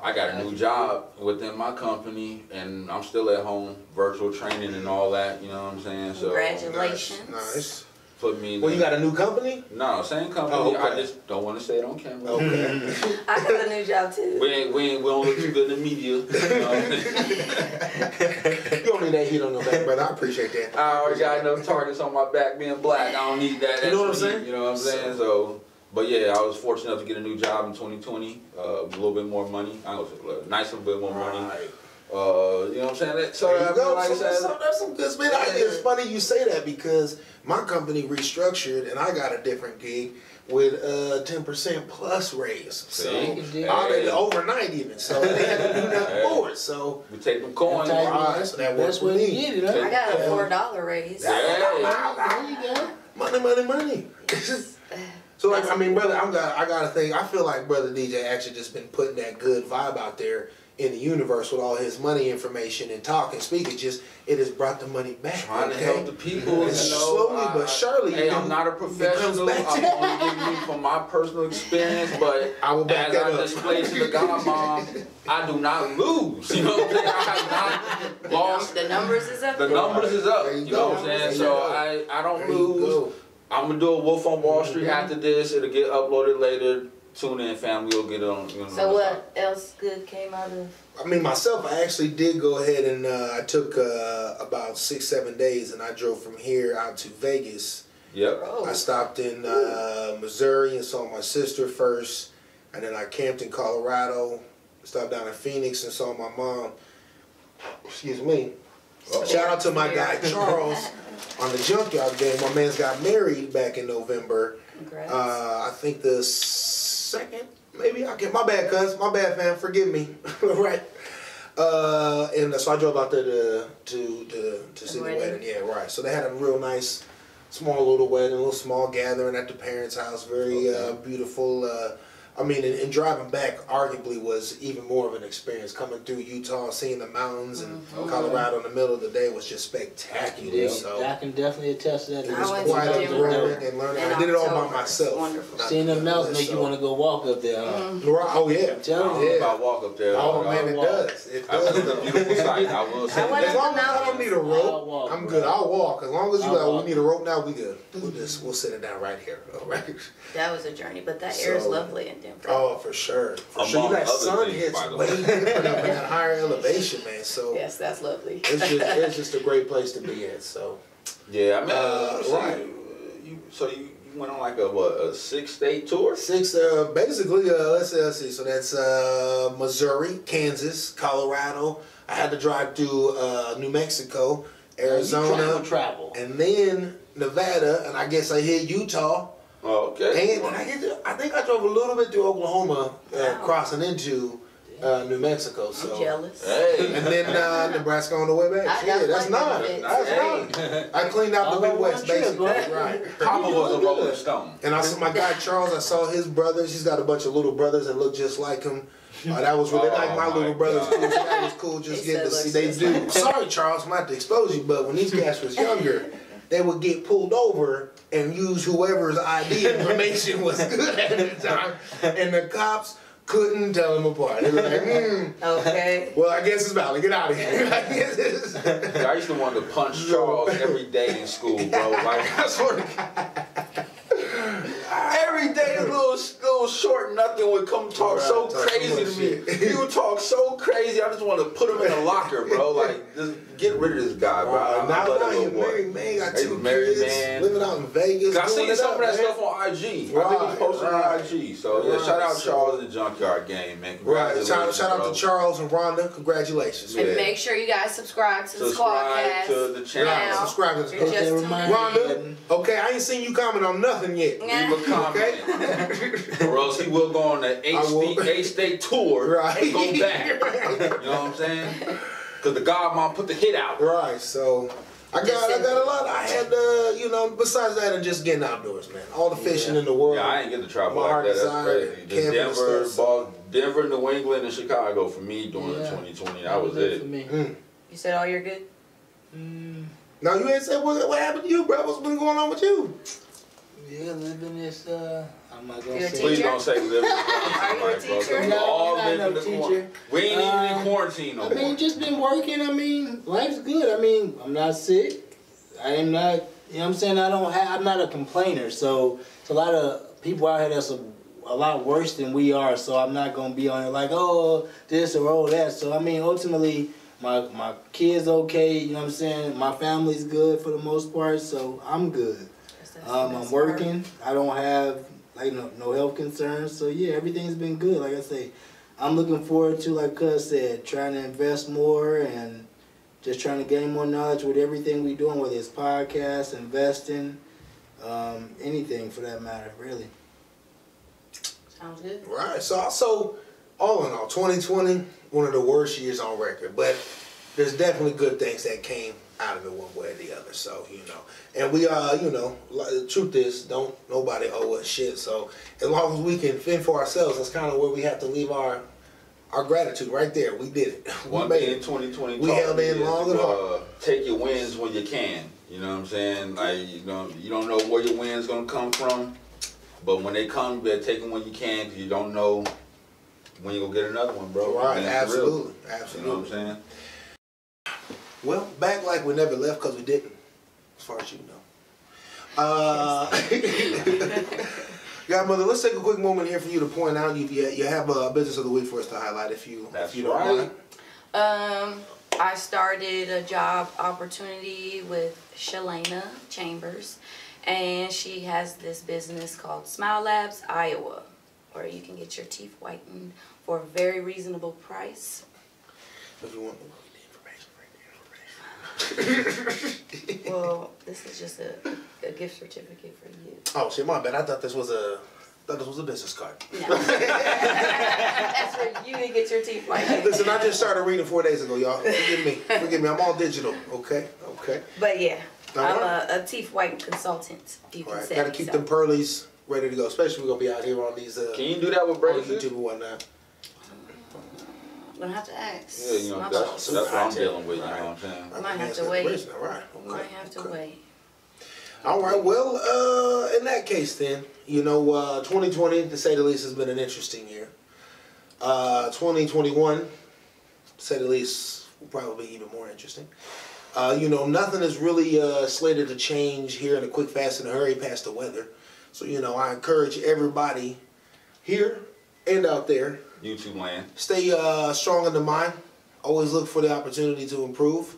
[SPEAKER 5] I got a new job within my company, and I'm still at home, virtual training and all that. You know what I'm saying? So
[SPEAKER 3] Congratulations.
[SPEAKER 2] Nice.
[SPEAKER 5] put me.
[SPEAKER 2] Well, you got a new company?
[SPEAKER 5] No, same company.
[SPEAKER 2] Oh, okay.
[SPEAKER 5] I just don't want to say it on camera.
[SPEAKER 2] Okay.
[SPEAKER 3] I got a new job too.
[SPEAKER 5] We don't look too good in the media. You
[SPEAKER 2] You don't need that heat on your back, brother. I appreciate that.
[SPEAKER 5] I already got enough targets on my back being black. I don't need that.
[SPEAKER 2] You know what I'm
[SPEAKER 5] extra heat,
[SPEAKER 2] saying?
[SPEAKER 5] You know what I'm saying? So, but yeah, I was fortunate enough to get a new job in 2020. A little bit more money. I was nice, a bit more money.
[SPEAKER 2] Right.
[SPEAKER 5] You know what I'm saying? So
[SPEAKER 2] There you go.
[SPEAKER 5] like I said,
[SPEAKER 2] That's some good spin. It's funny you say that because my company restructured and I got a different gig with a 10% plus raise. So
[SPEAKER 5] See?
[SPEAKER 2] I did it overnight even. So they had to do nothing for it. So
[SPEAKER 5] we take them coins.
[SPEAKER 4] That's
[SPEAKER 2] right, so that worked
[SPEAKER 4] Best
[SPEAKER 2] for
[SPEAKER 4] way to
[SPEAKER 2] me.
[SPEAKER 4] get it, huh?
[SPEAKER 3] I got a $4 raise.
[SPEAKER 5] Yeah.
[SPEAKER 4] There you go.
[SPEAKER 2] money, money, money. So like I mean, brother, I gotta think. I feel like brother DJ actually just been putting that good vibe out there in the universe with all his money information and talk and speak. It has brought the money back.
[SPEAKER 5] Trying to
[SPEAKER 2] okay?
[SPEAKER 5] help the people,
[SPEAKER 2] And
[SPEAKER 5] you know.
[SPEAKER 2] slowly but surely.
[SPEAKER 5] Hey, I'm not a
[SPEAKER 2] it comes
[SPEAKER 5] professional.
[SPEAKER 2] back to
[SPEAKER 5] I'm
[SPEAKER 2] you.
[SPEAKER 5] only giving you from my personal experience, but
[SPEAKER 2] I will back
[SPEAKER 5] as
[SPEAKER 2] that
[SPEAKER 5] I
[SPEAKER 2] up.
[SPEAKER 5] displayed to the godmom, I do not lose. You know what I'm saying? I have not lost.
[SPEAKER 3] The numbers is up
[SPEAKER 5] The
[SPEAKER 3] there.
[SPEAKER 5] numbers is up.
[SPEAKER 2] There you
[SPEAKER 5] You know
[SPEAKER 2] go.
[SPEAKER 5] what I'm saying?
[SPEAKER 2] There you
[SPEAKER 5] So
[SPEAKER 2] go.
[SPEAKER 5] I don't
[SPEAKER 2] There you
[SPEAKER 5] lose.
[SPEAKER 2] go.
[SPEAKER 5] I'm gonna do a Wolf on Wall Street after this. It'll get uploaded later. Tune in, family. We'll get it on. You know,
[SPEAKER 3] So what else good came out of?
[SPEAKER 2] I mean, myself, I actually did go ahead and I took about 6-7 days and I drove from here out to Vegas.
[SPEAKER 5] Yep.
[SPEAKER 2] I stopped in Missouri and saw my sister first, and then I camped in Colorado. Stopped down in Phoenix and saw my mom. Excuse me. Shout out to my guy Charles on the Junkyard game. My man's got married back in November.
[SPEAKER 3] Congrats.
[SPEAKER 2] I think the second, maybe. My bad, cuz. My bad, fam. Forgive me. Right. And so I drove out there to see the wedding. Yeah, right. So they had a real nice, small little wedding, a little small gathering at the parents' house. Very beautiful. I mean, and driving back arguably was even more of an experience. Coming through Utah, seeing the mountains, and Colorado in the middle of the day was just spectacular.
[SPEAKER 4] Yeah,
[SPEAKER 2] So
[SPEAKER 4] I can definitely attest to that.
[SPEAKER 2] it
[SPEAKER 3] I
[SPEAKER 2] was
[SPEAKER 3] went to
[SPEAKER 2] quite a
[SPEAKER 3] Denver
[SPEAKER 2] growing and learning.
[SPEAKER 3] in
[SPEAKER 2] I did it all by
[SPEAKER 3] October.
[SPEAKER 2] myself.
[SPEAKER 3] Wonderful.
[SPEAKER 4] Seeing them mountains make you
[SPEAKER 2] So-
[SPEAKER 4] want to go walk up there. Huh?
[SPEAKER 2] Right. Oh yeah.
[SPEAKER 5] I don't
[SPEAKER 4] Telling
[SPEAKER 5] know
[SPEAKER 4] you.
[SPEAKER 2] Yeah.
[SPEAKER 5] about walk up there.
[SPEAKER 2] Oh man, it
[SPEAKER 4] walk.
[SPEAKER 2] does. It
[SPEAKER 5] That's
[SPEAKER 2] does.
[SPEAKER 5] a beautiful sight. I will say
[SPEAKER 3] I went
[SPEAKER 2] As
[SPEAKER 5] that.
[SPEAKER 3] up
[SPEAKER 2] long as I don't need a
[SPEAKER 4] I'll
[SPEAKER 2] rope,
[SPEAKER 4] walk,
[SPEAKER 2] I'm
[SPEAKER 4] bro.
[SPEAKER 2] good. I'll walk. As long as you
[SPEAKER 4] I'll
[SPEAKER 2] like,
[SPEAKER 4] walk.
[SPEAKER 2] we need a rope now, we good. We'll sit it down right here. All right.
[SPEAKER 3] That was a journey, but that air is
[SPEAKER 2] So-
[SPEAKER 3] lovely in Denver.
[SPEAKER 2] Oh, for sure. For sure.
[SPEAKER 5] Among
[SPEAKER 2] That
[SPEAKER 5] other
[SPEAKER 2] sun
[SPEAKER 5] things,
[SPEAKER 2] hits
[SPEAKER 5] by the
[SPEAKER 2] way
[SPEAKER 5] way.
[SPEAKER 2] different up in that higher elevation, man. So
[SPEAKER 3] Yes, that's lovely.
[SPEAKER 2] it's just a great place to be at. So
[SPEAKER 5] Yeah, I mean,
[SPEAKER 2] right.
[SPEAKER 5] So you went on like a 6-state tour?
[SPEAKER 2] six, basically, let's see. So that's Missouri, Kansas, Colorado. I had to drive through New Mexico, Arizona,
[SPEAKER 4] Travel.
[SPEAKER 2] and then Nevada, and I guess I hit Utah.
[SPEAKER 5] Oh, okay.
[SPEAKER 2] And I think I drove a little bit through Oklahoma,
[SPEAKER 3] Wow.
[SPEAKER 2] crossing into New Mexico.
[SPEAKER 3] I'm
[SPEAKER 2] So,
[SPEAKER 3] jealous.
[SPEAKER 5] Hey.
[SPEAKER 2] and then Nebraska on the way back.
[SPEAKER 3] I
[SPEAKER 2] Yeah,
[SPEAKER 3] got
[SPEAKER 2] that's
[SPEAKER 3] my
[SPEAKER 2] nine.
[SPEAKER 3] benefits.
[SPEAKER 2] That's nine. I cleaned out the
[SPEAKER 4] All on
[SPEAKER 2] Midwest,
[SPEAKER 4] one trip,
[SPEAKER 2] basically.
[SPEAKER 4] right?
[SPEAKER 2] Right.
[SPEAKER 5] Papa was a Rolling Stone.
[SPEAKER 2] And I saw my guy Charles. I saw his brothers. He's got a bunch of little brothers that look just like him. That was really
[SPEAKER 5] Oh,
[SPEAKER 2] like my
[SPEAKER 5] my
[SPEAKER 2] little brothers
[SPEAKER 5] God.
[SPEAKER 2] too. So that was cool. Just
[SPEAKER 3] They
[SPEAKER 2] getting to
[SPEAKER 3] said
[SPEAKER 2] see they
[SPEAKER 3] looks
[SPEAKER 2] do.
[SPEAKER 3] just
[SPEAKER 2] Sorry, Charles, I'm not to expose you, but when these guys was younger, they would get pulled over and use whoever's ID information was good at the time, and the cops couldn't tell them apart. They were like,
[SPEAKER 3] Okay.
[SPEAKER 2] well, I guess it's valid. Get out of here. I guess it's.
[SPEAKER 5] I used to want to punch Charles every day in school, bro. Like,
[SPEAKER 2] I swear to God.
[SPEAKER 5] every day, this little short nothing would come talk so
[SPEAKER 2] Right, talk so
[SPEAKER 5] crazy
[SPEAKER 2] much
[SPEAKER 5] to me.
[SPEAKER 2] shit.
[SPEAKER 5] He would talk so crazy. I just want to put him in a locker, bro. Like, just get rid of this guy, bro. I
[SPEAKER 2] Now
[SPEAKER 5] love that
[SPEAKER 2] you're
[SPEAKER 5] little boy.
[SPEAKER 2] married, man. Got
[SPEAKER 5] He's
[SPEAKER 2] two
[SPEAKER 5] married,
[SPEAKER 2] kids,
[SPEAKER 5] man.
[SPEAKER 2] living out in Vegas.
[SPEAKER 5] I
[SPEAKER 2] doing
[SPEAKER 5] seen
[SPEAKER 2] it
[SPEAKER 5] some
[SPEAKER 2] up,
[SPEAKER 5] of that
[SPEAKER 2] man.
[SPEAKER 5] stuff on IG. I think he
[SPEAKER 2] Right,
[SPEAKER 5] posted
[SPEAKER 2] right.
[SPEAKER 5] on IG. So yeah,
[SPEAKER 2] Right,
[SPEAKER 5] shout out
[SPEAKER 2] so-
[SPEAKER 5] Charles and the Junkyard Game, man.
[SPEAKER 2] Right.
[SPEAKER 5] Congratulations,
[SPEAKER 2] Shout out
[SPEAKER 5] bro.
[SPEAKER 2] to Charles and Rhonda. Congratulations.
[SPEAKER 5] Yeah.
[SPEAKER 3] And make sure you guys subscribe to the
[SPEAKER 5] Subscribe
[SPEAKER 3] Squadcast.
[SPEAKER 5] to the channel.
[SPEAKER 2] Right,
[SPEAKER 3] Now,
[SPEAKER 2] subscribe to the
[SPEAKER 3] you're
[SPEAKER 2] channel.
[SPEAKER 3] just
[SPEAKER 4] Okay,
[SPEAKER 3] tuned
[SPEAKER 4] remind-
[SPEAKER 3] in.
[SPEAKER 2] Rhonda, okay, I ain't seen you comment on nothing yet.
[SPEAKER 5] Leave a comment. Or else he will go on the
[SPEAKER 2] I will.
[SPEAKER 5] 8-state tour
[SPEAKER 2] Right.
[SPEAKER 5] and go back. You know what I'm saying? Because the godmom put the hit out.
[SPEAKER 2] Right, so I got a lot. I had besides that and just getting outdoors, man. All the fishing in the world.
[SPEAKER 5] Yeah, I ain't get to travel
[SPEAKER 2] My
[SPEAKER 5] like
[SPEAKER 2] heart
[SPEAKER 5] that. That's
[SPEAKER 2] desire,
[SPEAKER 5] crazy. Just
[SPEAKER 2] camping and
[SPEAKER 5] Denver,
[SPEAKER 2] stuff,
[SPEAKER 5] Denver, New England, and Chicago for me during
[SPEAKER 4] Yeah.
[SPEAKER 5] 2020. That was
[SPEAKER 4] for
[SPEAKER 5] it.
[SPEAKER 4] me.
[SPEAKER 3] You said all you're good?
[SPEAKER 2] Now you ain't said what happened to you, bro? What's been going on with you?
[SPEAKER 4] Yeah, living this, I'm not gonna
[SPEAKER 3] You're a
[SPEAKER 4] say.
[SPEAKER 5] Please
[SPEAKER 3] teacher?
[SPEAKER 5] don't say live in the
[SPEAKER 3] Are you a
[SPEAKER 5] quarantine, bro.
[SPEAKER 3] teacher?
[SPEAKER 5] We
[SPEAKER 4] No,
[SPEAKER 5] all
[SPEAKER 4] I'm
[SPEAKER 5] live
[SPEAKER 4] not
[SPEAKER 5] in the
[SPEAKER 4] no
[SPEAKER 5] quarantine.
[SPEAKER 4] teacher.
[SPEAKER 5] We ain't even in quarantine no
[SPEAKER 4] I mean,
[SPEAKER 5] more.
[SPEAKER 4] just been working. I mean, life's good. I mean, I'm not sick. I am not, you know what I'm saying? I'm not a complainer. So, it's a lot of people out here that's a lot worse than we are. So, I'm not going to be on it like, oh, this or oh, that. So, I mean, ultimately, my kids okay. You know what I'm saying? My family's good for the most part. So, I'm good. I'm working. I don't have like no health concerns. So yeah, everything's been good. Like I say, I'm looking forward to, like Cuz said, trying to invest more and just trying to gain more knowledge with everything we doing, whether it's podcasts, investing, anything for that matter, really.
[SPEAKER 3] Sounds good.
[SPEAKER 2] Right. So all in all, 2020, one of the worst years on record. But there's definitely good things that came out of it one way or the other. So, and we the truth is, don't nobody owe us shit. So as long as we can fend for ourselves, that's kind of where we have to leave our gratitude right there. We did it.
[SPEAKER 5] One
[SPEAKER 2] we made
[SPEAKER 5] thing
[SPEAKER 2] it.
[SPEAKER 5] 2020
[SPEAKER 2] We
[SPEAKER 5] taught
[SPEAKER 2] held
[SPEAKER 5] me
[SPEAKER 2] in
[SPEAKER 5] is
[SPEAKER 2] long and hard.
[SPEAKER 5] take your wins when you can. You know what I'm saying? Like, you don't know where your win's gonna come from, but when they come, you better take them when you can, because you don't know when you're gonna get another one, bro.
[SPEAKER 2] Right,
[SPEAKER 5] And that's real.
[SPEAKER 2] absolutely.
[SPEAKER 5] You know
[SPEAKER 2] Absolutely.
[SPEAKER 5] what I'm saying?
[SPEAKER 2] Well, back like we never left because we didn't, as far as you know. Godmother, let's take a quick moment here for you to point out you have a business of the week for us to highlight if you don't
[SPEAKER 5] right.
[SPEAKER 2] mind.
[SPEAKER 3] I started a job opportunity with Shalana Chambers, and she has this business called Smile Labs Iowa, where you can get your teeth whitened for a very reasonable price.
[SPEAKER 2] If you want
[SPEAKER 3] Well, this is just a gift certificate for you.
[SPEAKER 2] Oh shit, my bad. I thought this was a business card.
[SPEAKER 3] No. That's for you to get your teeth whitened.
[SPEAKER 2] Listen, I just started reading 4 days ago, y'all. Forgive me. I'm all digital. Okay.
[SPEAKER 3] But yeah,
[SPEAKER 2] All
[SPEAKER 3] I'm
[SPEAKER 2] right.
[SPEAKER 3] a teeth whitening consultant. You can
[SPEAKER 2] All right.
[SPEAKER 3] say
[SPEAKER 2] Gotta keep them pearlies ready to go, especially we're gonna be out here on these
[SPEAKER 5] Can you do that with
[SPEAKER 2] on
[SPEAKER 5] braces?
[SPEAKER 2] YouTube and whatnot.
[SPEAKER 3] I'm gonna have to ask.
[SPEAKER 5] Yeah,
[SPEAKER 3] My
[SPEAKER 5] that's
[SPEAKER 3] boss.
[SPEAKER 5] what I'm dealing with. You know what I'm saying?
[SPEAKER 3] I might have
[SPEAKER 2] Yes,
[SPEAKER 3] to wait.
[SPEAKER 2] All right. Okay.
[SPEAKER 3] Might have to wait.
[SPEAKER 2] All right. Well, in that case, then 2020, to say the least, has been an interesting year. 2021, to say the least, will probably be even more interesting. Nothing is really slated to change here in a quick, fast, and a hurry past the weather. So, I encourage everybody here and out there,
[SPEAKER 5] YouTube land.
[SPEAKER 2] stay strong in the mind. Always look for the opportunity to improve.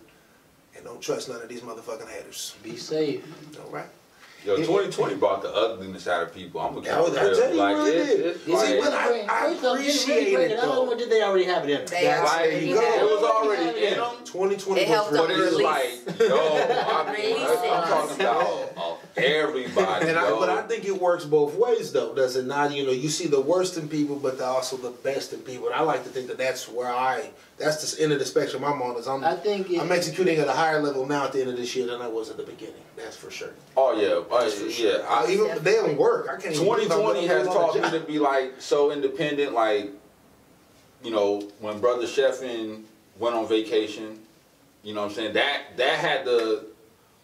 [SPEAKER 2] And don't trust none of these motherfucking haters.
[SPEAKER 4] Be safe.
[SPEAKER 2] All right?
[SPEAKER 5] Yo, 2020 brought the ugliness out of people. I'm gonna
[SPEAKER 2] Yeah,
[SPEAKER 5] keep it
[SPEAKER 2] I tell
[SPEAKER 5] real.
[SPEAKER 2] you
[SPEAKER 5] Like,
[SPEAKER 2] what it did.
[SPEAKER 5] it's
[SPEAKER 2] You see,
[SPEAKER 5] like,
[SPEAKER 2] but I appreciate it, though.
[SPEAKER 4] What did they already have it in?
[SPEAKER 3] They
[SPEAKER 2] That's
[SPEAKER 3] are-
[SPEAKER 2] there you go.
[SPEAKER 5] it was already in them.
[SPEAKER 2] 2020
[SPEAKER 3] It helped
[SPEAKER 2] was
[SPEAKER 5] But
[SPEAKER 3] them
[SPEAKER 5] it's
[SPEAKER 2] really
[SPEAKER 3] release.
[SPEAKER 5] like, I'm talking
[SPEAKER 3] Release
[SPEAKER 5] about everybody.
[SPEAKER 2] but I think it works both ways, though, does it not? You see the worst in people, but also the best in people. And I like to think that that's the end of the spectrum I'm on.
[SPEAKER 4] I think
[SPEAKER 2] I'm executing at a higher level now at the end of this year than I was at the beginning. That's for sure.
[SPEAKER 5] Oh yeah,
[SPEAKER 2] That's for sure.
[SPEAKER 5] yeah.
[SPEAKER 2] Even the damn work, I can't. Even believe I'm
[SPEAKER 5] 2020
[SPEAKER 2] gonna
[SPEAKER 5] has
[SPEAKER 2] lose on
[SPEAKER 5] taught
[SPEAKER 2] the
[SPEAKER 5] me
[SPEAKER 2] job.
[SPEAKER 5] to be like so independent. Like, when Brother Sheffin went on vacation, you know what I'm saying? That had to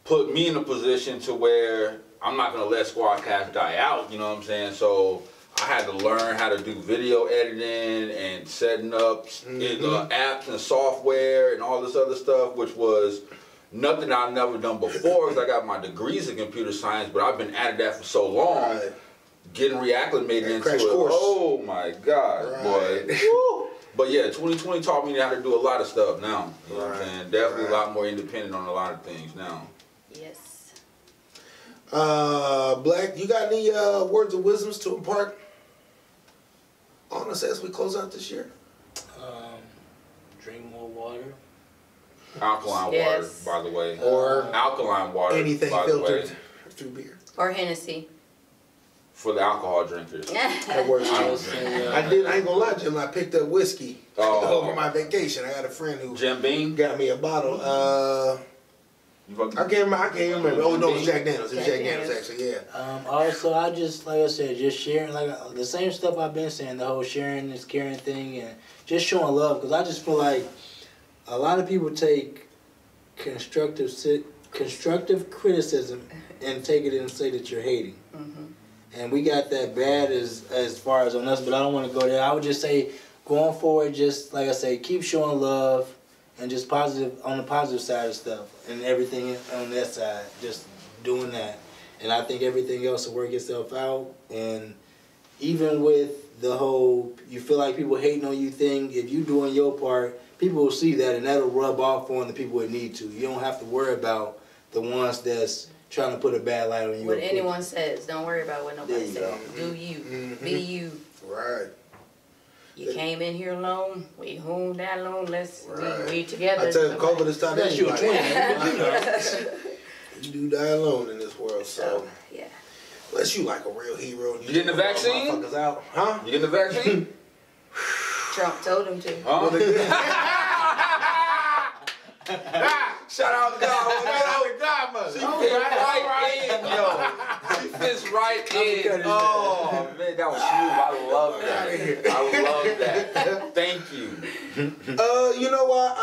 [SPEAKER 5] put me in a position to where I'm not gonna let Squadcast die out. You know what I'm saying? So I had to learn how to do video editing and setting up apps and software and all this other stuff, which was nothing I've never done before, because I got my degrees in computer science, but I've been at that for so long,
[SPEAKER 2] Right.
[SPEAKER 5] getting reacclimated into
[SPEAKER 2] Crash
[SPEAKER 5] it.
[SPEAKER 2] course.
[SPEAKER 5] Oh my God,
[SPEAKER 2] Right.
[SPEAKER 5] boy. Woo. But yeah, 2020 taught me how to do a lot of stuff now. You know what I'm
[SPEAKER 2] Right.
[SPEAKER 5] saying? Definitely
[SPEAKER 2] Right.
[SPEAKER 5] a lot more independent on a lot of things now.
[SPEAKER 3] Yes.
[SPEAKER 2] Black, you got any words of wisdoms to impart on us as we close out this year?
[SPEAKER 4] Drink more water.
[SPEAKER 5] Alkaline
[SPEAKER 3] Yes.
[SPEAKER 5] water, by the way.
[SPEAKER 2] Or
[SPEAKER 5] Alkaline water,
[SPEAKER 2] anything
[SPEAKER 5] by the way,
[SPEAKER 2] filtered through beer?
[SPEAKER 3] Or Hennessy.
[SPEAKER 5] for the alcohol drinkers.
[SPEAKER 2] That works
[SPEAKER 5] I
[SPEAKER 2] too.
[SPEAKER 5] don't drink.
[SPEAKER 2] I ain't gonna lie, Jim. I picked up whiskey
[SPEAKER 5] Oh.
[SPEAKER 2] over my vacation. I had a friend who
[SPEAKER 5] Jim Beam?
[SPEAKER 2] got me a bottle.
[SPEAKER 5] You fucking-
[SPEAKER 2] I can't remember. Oh no, it was Jack Daniels. It was
[SPEAKER 3] Jack
[SPEAKER 2] Jack Daniels,
[SPEAKER 3] Daniels.
[SPEAKER 2] actually. Yeah.
[SPEAKER 4] Also, I just, like I said, just sharing, like the same stuff I've been saying, the whole sharing is caring thing, and just showing love, because I just feel like a lot of people take constructive constructive criticism and take it and say that you're hating. And we got that bad as far as on us, but I don't want to go there. I would just say, going forward, just like I say, keep showing love and just positive on the positive side of stuff and everything on that side, just doing that. And I think everything else will work itself out. And even with the whole, you feel like people hating on you thing, if you doing your part, people will see that and that'll rub off on the people that need to. You don't have to worry about the ones that's trying to put a bad light on you.
[SPEAKER 3] What anyone says, don't worry about what nobody says. Do you. Be you.
[SPEAKER 2] Right.
[SPEAKER 3] You came in here alone. We home that alone.
[SPEAKER 2] Right.
[SPEAKER 3] we together.
[SPEAKER 2] I tell you, COVID is time
[SPEAKER 4] That's your twin.
[SPEAKER 2] You do die alone in this world, so.
[SPEAKER 3] Yeah.
[SPEAKER 2] Unless you like a real hero. And
[SPEAKER 5] You getting the vaccine?
[SPEAKER 2] Motherfuckers out. Huh?
[SPEAKER 5] You getting the vaccine?
[SPEAKER 3] Trump told him to.
[SPEAKER 5] Shout out to God.
[SPEAKER 2] Godmother.
[SPEAKER 5] She fits right in, yo. She fits right in. Oh, man, that was smooth. I love that. I love that. Thank you.
[SPEAKER 2] You know what?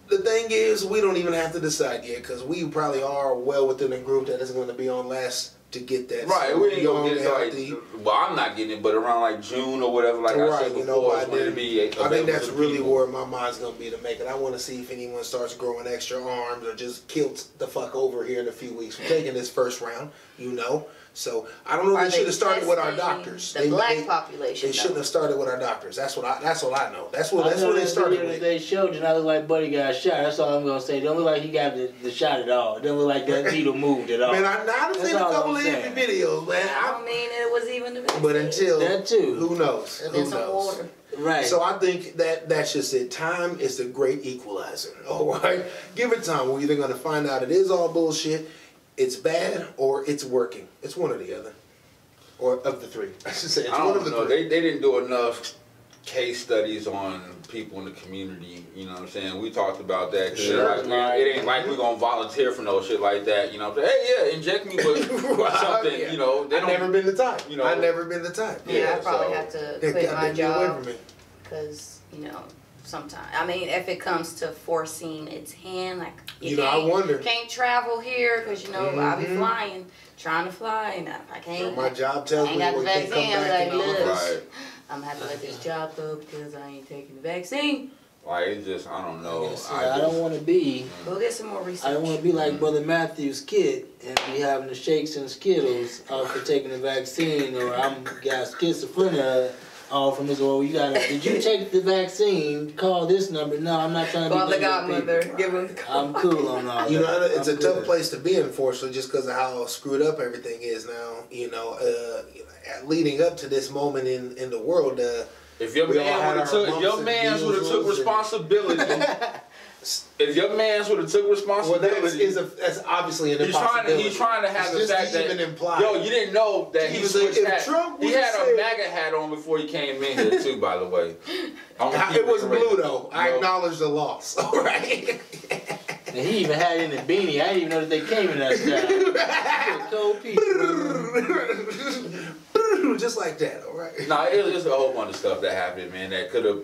[SPEAKER 2] The thing is, we don't even have to decide yet because we probably are well within a group that is going to be on last to get that.
[SPEAKER 5] Right,
[SPEAKER 2] so
[SPEAKER 5] we ain't gonna get
[SPEAKER 2] healthy.
[SPEAKER 5] it like, well, I'm not getting it, but around like June or whatever, like I said
[SPEAKER 2] You know
[SPEAKER 5] before,
[SPEAKER 2] what?
[SPEAKER 5] it's going to be
[SPEAKER 2] I think
[SPEAKER 5] available
[SPEAKER 2] that's
[SPEAKER 5] to
[SPEAKER 2] really
[SPEAKER 5] people.
[SPEAKER 2] where my mind's going to be to make it. I want to see if anyone starts growing extra arms or just kilts the fuck over here in a few weeks. We're taking this first round, you know. So I don't know. They should have started with our doctors.
[SPEAKER 3] The black population.
[SPEAKER 2] They shouldn't have started with our doctors. That's what I know. That's what
[SPEAKER 4] I know
[SPEAKER 2] they
[SPEAKER 4] that
[SPEAKER 2] started
[SPEAKER 4] video
[SPEAKER 2] with.
[SPEAKER 4] that they showed you, and I was like, buddy got shot. That's all I'm gonna say. Don't look like he got the shot at all. Don't look like that needle moved at all.
[SPEAKER 2] Man, I've
[SPEAKER 4] That's
[SPEAKER 2] seen a
[SPEAKER 4] all
[SPEAKER 2] couple
[SPEAKER 4] I'm
[SPEAKER 2] of
[SPEAKER 4] saying.
[SPEAKER 2] videos, man.
[SPEAKER 3] I don't mean it was even the best.
[SPEAKER 2] But until
[SPEAKER 4] That too.
[SPEAKER 2] who knows?
[SPEAKER 3] And
[SPEAKER 2] Who
[SPEAKER 3] then some
[SPEAKER 2] knows?
[SPEAKER 3] water.
[SPEAKER 4] Right.
[SPEAKER 2] So I think that's just it. Time is the great equalizer. All right, give it time. We're either gonna find out it is all bullshit, it's bad, or it's working. It's one or the other, or of the three. I should say it's
[SPEAKER 5] I
[SPEAKER 2] one of
[SPEAKER 5] don't
[SPEAKER 2] the
[SPEAKER 5] know.
[SPEAKER 2] three.
[SPEAKER 5] They didn't do enough case studies on people in the community. You know what I'm saying? We talked about that. 'Cause
[SPEAKER 2] Sure.
[SPEAKER 5] it ain't like we're gonna volunteer for no shit like that. You know what I'm saying? Hey, yeah, inject me with something.
[SPEAKER 2] Yeah.
[SPEAKER 5] You know, they
[SPEAKER 2] I've
[SPEAKER 5] don't.
[SPEAKER 2] never been the type.
[SPEAKER 5] you know.
[SPEAKER 2] I've never been the type.
[SPEAKER 3] Yeah,
[SPEAKER 5] Yeah,
[SPEAKER 3] I probably
[SPEAKER 5] so-
[SPEAKER 3] have to
[SPEAKER 2] They
[SPEAKER 3] quit
[SPEAKER 2] got
[SPEAKER 3] my
[SPEAKER 2] to get away
[SPEAKER 3] job
[SPEAKER 2] from me.
[SPEAKER 3] because, sometimes. I mean, if it comes to forcing its hand, like,
[SPEAKER 2] You know, I wonder.
[SPEAKER 3] Can't travel here because, I'll be
[SPEAKER 2] Mhm.
[SPEAKER 3] flying, trying to fly, and I can't.
[SPEAKER 2] My job tells me
[SPEAKER 3] ain't got
[SPEAKER 2] we
[SPEAKER 3] the
[SPEAKER 2] can't come
[SPEAKER 3] vaccine,
[SPEAKER 2] back in
[SPEAKER 3] like,
[SPEAKER 2] the
[SPEAKER 3] look.
[SPEAKER 2] office.
[SPEAKER 5] Right.
[SPEAKER 3] I'm gonna have to let this job go because I ain't taking the vaccine.
[SPEAKER 5] Like it's just I don't know.
[SPEAKER 4] I don't want to be.
[SPEAKER 3] Go get some more research.
[SPEAKER 4] I don't want to be like Brother Matthew's kid and be having the shakes and skittles for taking the vaccine, or I'm got schizophrenia all from this. Well, did you take the vaccine? Call this number. No, I'm not trying to
[SPEAKER 3] Call
[SPEAKER 4] be
[SPEAKER 3] the
[SPEAKER 4] none of them
[SPEAKER 3] godmother.
[SPEAKER 4] people.
[SPEAKER 3] Give him the call.
[SPEAKER 4] I'm cool on all
[SPEAKER 2] You
[SPEAKER 4] that.
[SPEAKER 2] know, it's
[SPEAKER 4] I'm
[SPEAKER 2] a tough
[SPEAKER 4] good.
[SPEAKER 2] place to be, unfortunately, just because of how screwed up everything is now. Leading up to this moment in the world,
[SPEAKER 5] If your
[SPEAKER 2] we all
[SPEAKER 5] man
[SPEAKER 2] had
[SPEAKER 5] would have
[SPEAKER 2] our
[SPEAKER 5] took, if
[SPEAKER 2] bumps
[SPEAKER 5] your
[SPEAKER 2] and
[SPEAKER 5] man's would have took
[SPEAKER 2] deals and-
[SPEAKER 5] responsibility, if your man's would have took
[SPEAKER 2] well,
[SPEAKER 5] responsibility,
[SPEAKER 2] that's obviously an
[SPEAKER 5] he's
[SPEAKER 2] impossibility.
[SPEAKER 5] trying to have
[SPEAKER 2] It's
[SPEAKER 5] the
[SPEAKER 2] just
[SPEAKER 5] fact
[SPEAKER 2] to
[SPEAKER 5] that
[SPEAKER 2] even imply.
[SPEAKER 5] yo, you didn't know that he
[SPEAKER 2] He was like,
[SPEAKER 5] switched
[SPEAKER 2] if
[SPEAKER 5] hats.
[SPEAKER 2] Trump
[SPEAKER 5] He
[SPEAKER 2] would've
[SPEAKER 5] had a
[SPEAKER 2] said-
[SPEAKER 5] MAGA hat on before he came in here too. By the way,
[SPEAKER 2] It was blue though. I acknowledge the loss. All right.
[SPEAKER 4] And he even had it in the beanie. I didn't even know that they came in that style. Cold piece.
[SPEAKER 2] Just like that. All right.
[SPEAKER 5] No, it was just a whole bunch of stuff that happened, man. That could have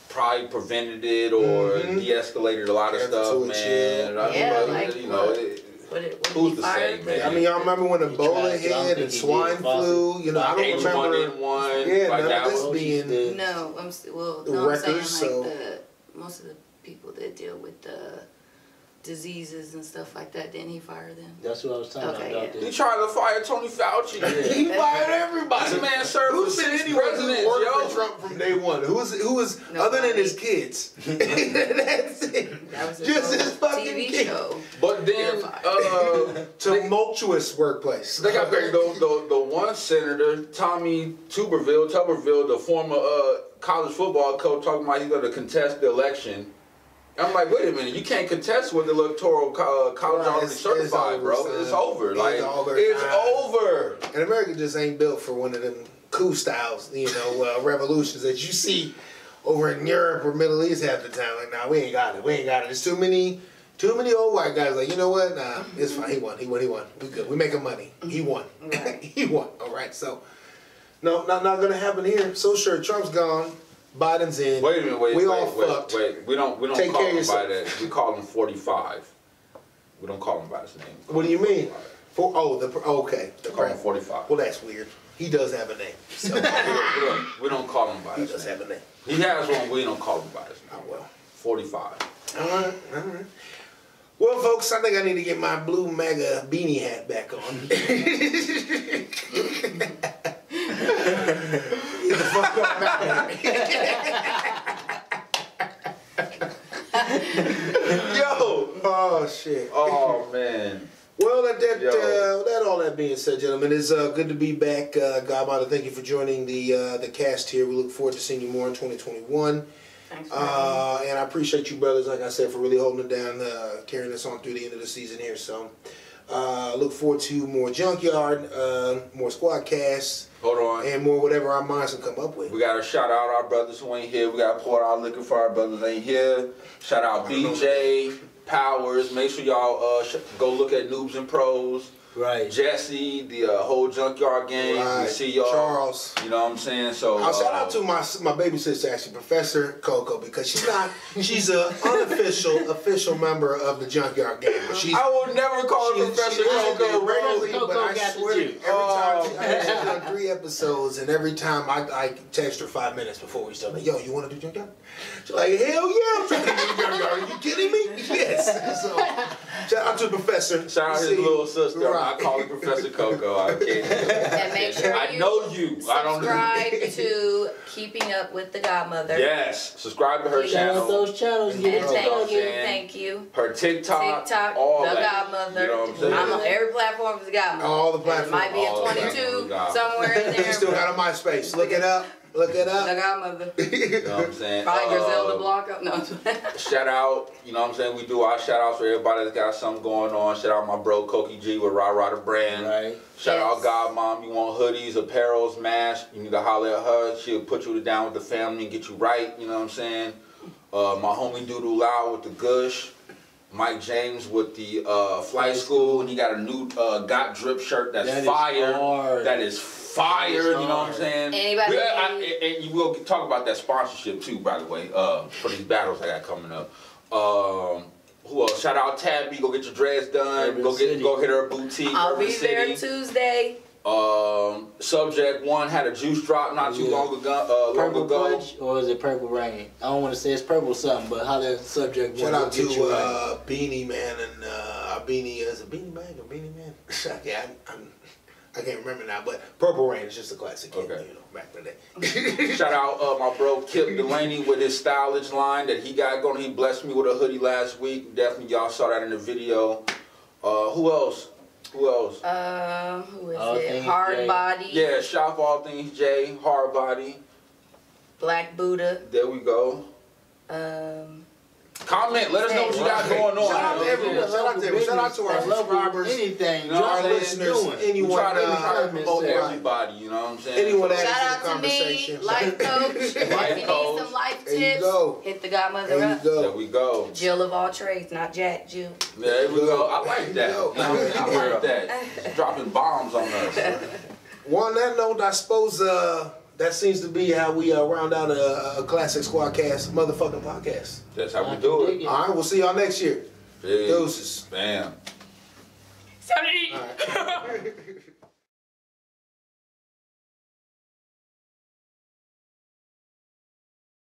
[SPEAKER 5] probably prevented it or
[SPEAKER 2] Mhm.
[SPEAKER 5] de-escalated a lot of
[SPEAKER 2] Added
[SPEAKER 5] stuff,
[SPEAKER 2] to it,
[SPEAKER 5] man.
[SPEAKER 2] yeah.
[SPEAKER 3] Yeah, like
[SPEAKER 5] you know.
[SPEAKER 3] what?
[SPEAKER 5] It,
[SPEAKER 3] What
[SPEAKER 5] Who's
[SPEAKER 3] he
[SPEAKER 5] to
[SPEAKER 3] fired
[SPEAKER 5] say,
[SPEAKER 3] them?
[SPEAKER 5] man?
[SPEAKER 2] I mean, y'all remember when Ebola
[SPEAKER 4] tried, but I don't
[SPEAKER 2] hit
[SPEAKER 4] think
[SPEAKER 2] and
[SPEAKER 4] he
[SPEAKER 2] swine
[SPEAKER 4] did.
[SPEAKER 2] flu? You know, I don't remember.
[SPEAKER 5] H1N1,
[SPEAKER 2] Yeah,
[SPEAKER 5] like
[SPEAKER 2] none
[SPEAKER 5] that
[SPEAKER 2] of this
[SPEAKER 5] was.
[SPEAKER 2] being.
[SPEAKER 3] No, I'm
[SPEAKER 2] The
[SPEAKER 3] no, I'm
[SPEAKER 2] records,
[SPEAKER 3] saying like
[SPEAKER 2] so-
[SPEAKER 3] most of the people that deal with the diseases and stuff like that. Didn't he fire them?
[SPEAKER 4] That's what I was talking
[SPEAKER 3] Okay,
[SPEAKER 4] about.
[SPEAKER 5] He tried to fire Tony Fauci.
[SPEAKER 2] He fired everybody.
[SPEAKER 5] This man served for
[SPEAKER 2] Who's been
[SPEAKER 5] 6
[SPEAKER 2] anyone
[SPEAKER 5] presidents,
[SPEAKER 2] who worked
[SPEAKER 5] yo.
[SPEAKER 2] for Trump from day one? Who was other than his kids? That's it.
[SPEAKER 3] That was
[SPEAKER 2] Just his fucking
[SPEAKER 3] TV
[SPEAKER 2] kids.
[SPEAKER 3] show.
[SPEAKER 5] But then,
[SPEAKER 2] Tumultuous workplace.
[SPEAKER 5] they got the one senator, Tommy Tuberville, the former college football coach, talking about he's going to contest the election. I'm like, wait a minute, you can't contest what the electoral college already
[SPEAKER 2] It's
[SPEAKER 5] certified,
[SPEAKER 2] over,
[SPEAKER 5] bro.
[SPEAKER 2] son.
[SPEAKER 5] It's over.
[SPEAKER 2] It's
[SPEAKER 5] Like,
[SPEAKER 2] over,
[SPEAKER 5] it's
[SPEAKER 2] son.
[SPEAKER 5] over.
[SPEAKER 2] And America just ain't built for one of them coup styles, revolutions that you see over in Europe or Middle East half the time. Like, nah, we ain't got it. We ain't got it. There's too many old white guys. Like, you know what? Nah, it's fine. He won. We good. We making money. He won.
[SPEAKER 3] Right.
[SPEAKER 2] He won. All right. So, no, not gonna happen here. So sure, Trump's gone. Biden's in.
[SPEAKER 5] Wait.
[SPEAKER 2] We all fucked.
[SPEAKER 5] We don't
[SPEAKER 2] Take
[SPEAKER 5] call
[SPEAKER 2] care of
[SPEAKER 5] him by
[SPEAKER 2] yourself.
[SPEAKER 5] that. We call him 45. We don't call him by his name.
[SPEAKER 2] What do you mean? Okay. The
[SPEAKER 5] Call him
[SPEAKER 2] brand.
[SPEAKER 5] 45.
[SPEAKER 2] Well, that's weird. He does have a name. So
[SPEAKER 5] We don't call him by
[SPEAKER 2] he
[SPEAKER 5] his
[SPEAKER 2] does
[SPEAKER 5] name.
[SPEAKER 2] have a name.
[SPEAKER 5] He has one, we don't call him by his
[SPEAKER 2] Oh
[SPEAKER 5] name.
[SPEAKER 2] well.
[SPEAKER 5] 45.
[SPEAKER 2] All right. Well, folks, I think I need to get my blue MAGA beanie hat back on. Get the fuck out of here. Yo! Oh shit.
[SPEAKER 5] Oh man.
[SPEAKER 2] Well,
[SPEAKER 5] Yo.
[SPEAKER 2] that all that being said, gentlemen, it's good to be back. Godmother, thank you for joining the cast here. We look forward to seeing you more in 2021.
[SPEAKER 3] Thanks for having me.
[SPEAKER 2] And I appreciate you brothers, like I said, for really holding it down, carrying us on through the end of the season here. So look forward to more Junkyard, more Squad Casts,
[SPEAKER 5] Hold on.
[SPEAKER 2] and more whatever our minds can come up with.
[SPEAKER 5] We gotta shout out our brothers who ain't here. We gotta pour out liquor for our brothers who ain't here. Shout out BJ, Powers. Make sure y'all go look at Noobs and Pros.
[SPEAKER 4] Right.
[SPEAKER 5] Jesse, the whole Junkyard gang.
[SPEAKER 2] Right.
[SPEAKER 5] We see y'all.
[SPEAKER 2] Charles.
[SPEAKER 5] You know what I'm saying? So
[SPEAKER 2] I'll shout out to my baby sister, actually, Professor Coco, because she's an unofficial official member of the Junkyard gang.
[SPEAKER 5] I would never call her Professor Coco,
[SPEAKER 2] regularly,
[SPEAKER 4] Coco
[SPEAKER 2] but I
[SPEAKER 4] got the
[SPEAKER 2] swear,
[SPEAKER 4] juice.
[SPEAKER 2] every time she's done 3 episodes, and every time I text her 5 minutes before we start, like, yo, you want to do Junkyard? She's like, hell yeah, I'm trying to do Junkyard. Are you kidding me? Yes. So, shout out to Professor.
[SPEAKER 5] Shout out his little sister.
[SPEAKER 2] Right.
[SPEAKER 5] I call her Professor Coco. I can't.
[SPEAKER 3] And make sure
[SPEAKER 5] I
[SPEAKER 3] you
[SPEAKER 5] know you. I don't know.
[SPEAKER 3] subscribe to Keeping Up with the Godmother.
[SPEAKER 5] Yes. Subscribe to her
[SPEAKER 3] Please.
[SPEAKER 4] Shout out
[SPEAKER 5] channel.
[SPEAKER 4] those channels. Get
[SPEAKER 3] And
[SPEAKER 4] it
[SPEAKER 3] thank
[SPEAKER 4] together.
[SPEAKER 3] you,
[SPEAKER 5] man.
[SPEAKER 3] thank you.
[SPEAKER 5] Her TikTok.
[SPEAKER 3] TikTok,
[SPEAKER 5] all
[SPEAKER 3] the
[SPEAKER 5] that.
[SPEAKER 3] Godmother.
[SPEAKER 5] You know what I'm saying?
[SPEAKER 3] I'm on every platform for the Godmother.
[SPEAKER 2] All the
[SPEAKER 3] It
[SPEAKER 2] platforms.
[SPEAKER 3] might be a
[SPEAKER 5] All the platforms
[SPEAKER 3] 22
[SPEAKER 5] of the Godmother.
[SPEAKER 3] somewhere in there.
[SPEAKER 2] You still got a MySpace. Look it up. Look it
[SPEAKER 3] The
[SPEAKER 2] up.
[SPEAKER 3] Godmother.
[SPEAKER 5] You know what I'm saying?
[SPEAKER 3] Probably Griselda Blanco. No.
[SPEAKER 5] Shout out, you know what I'm saying? We do our shout outs for everybody that's got something going on. Shout out my bro Koki G with Rah Rah the brand.
[SPEAKER 4] Right.
[SPEAKER 5] Shout out
[SPEAKER 3] Yes.
[SPEAKER 5] Godmom. You want hoodies, apparels, mash, you need to holler at her. She'll put you down with the family and get you right, you know what I'm saying? My homie Doodoo Lau with the Gush. Mike James with the Flight School, and he got a new Got Drip shirt that's
[SPEAKER 4] That is
[SPEAKER 5] fire.
[SPEAKER 4] hard.
[SPEAKER 5] That is fire, you know what I'm
[SPEAKER 4] hard.
[SPEAKER 5] saying?
[SPEAKER 3] Anybody-
[SPEAKER 5] And you will talk about that sponsorship too, by the way, for these battles I got coming up. Who else? Shout out Tabby, go get your dreads done.
[SPEAKER 4] Urban
[SPEAKER 5] Go
[SPEAKER 4] City.
[SPEAKER 5] hit her boutique.
[SPEAKER 3] I'll
[SPEAKER 5] Urban
[SPEAKER 3] be
[SPEAKER 5] City.
[SPEAKER 3] there Tuesday.
[SPEAKER 5] Subject 1 had a juice drop not too
[SPEAKER 4] Yeah.
[SPEAKER 5] long ago.
[SPEAKER 4] Purple Punch or is it Purple Rain? I don't want to say it's purple something, but how that subject
[SPEAKER 2] Shout
[SPEAKER 4] will
[SPEAKER 2] out to
[SPEAKER 4] get you right.
[SPEAKER 2] Beanie Man and Beanie. Is it Beanie Man or Beanie Man? Yeah, I can't remember now. But Purple Rain is just a classic.
[SPEAKER 5] Okay.
[SPEAKER 2] You know, back in the day.
[SPEAKER 5] Shout out my bro Kip Delaney with his stylage line that he got going. He blessed me with a hoodie last week. Definitely y'all saw that in the video. Who else? Who else?
[SPEAKER 3] Who is
[SPEAKER 4] All
[SPEAKER 3] it?
[SPEAKER 4] Things
[SPEAKER 3] Hard
[SPEAKER 4] J.
[SPEAKER 3] Body.
[SPEAKER 5] Yeah, Shop All Things J, Hard Body.
[SPEAKER 3] Black Buddha.
[SPEAKER 5] There we go. Comment. Let us know what you got going on.
[SPEAKER 2] Shout out to
[SPEAKER 5] you know what I'm
[SPEAKER 2] everyone.
[SPEAKER 5] saying?
[SPEAKER 2] Shout out to everyone. Shout out to our subscribers.
[SPEAKER 4] Anything.
[SPEAKER 5] You know what
[SPEAKER 2] our
[SPEAKER 5] I'm saying?
[SPEAKER 2] listeners,
[SPEAKER 4] Doing.
[SPEAKER 5] We
[SPEAKER 2] anyone,
[SPEAKER 5] try to promote
[SPEAKER 4] Right.
[SPEAKER 5] everybody, you know what I'm saying?
[SPEAKER 2] anyone that
[SPEAKER 3] Shout
[SPEAKER 2] adds to
[SPEAKER 3] out
[SPEAKER 2] the
[SPEAKER 3] to me,
[SPEAKER 2] conversation.
[SPEAKER 3] life coach. If you need
[SPEAKER 5] coach.
[SPEAKER 3] some life
[SPEAKER 2] There you
[SPEAKER 3] tips,
[SPEAKER 2] go.
[SPEAKER 3] hit the Godmother
[SPEAKER 2] There you
[SPEAKER 3] up.
[SPEAKER 5] There
[SPEAKER 2] go.
[SPEAKER 5] we go.
[SPEAKER 3] Jill of all trades, not Jack, Jill.
[SPEAKER 5] There we go. I like that.
[SPEAKER 2] There you go.
[SPEAKER 5] I like that. She's dropping bombs on us.
[SPEAKER 2] Well, on that note, I suppose that seems to be how we round out a classic Squadcast motherfucking podcast.
[SPEAKER 5] That's how we do it.
[SPEAKER 2] All right, we'll see y'all next year.
[SPEAKER 5] Peace.
[SPEAKER 2] Deuces.
[SPEAKER 5] Bam.
[SPEAKER 3] Sorry.
[SPEAKER 2] All right.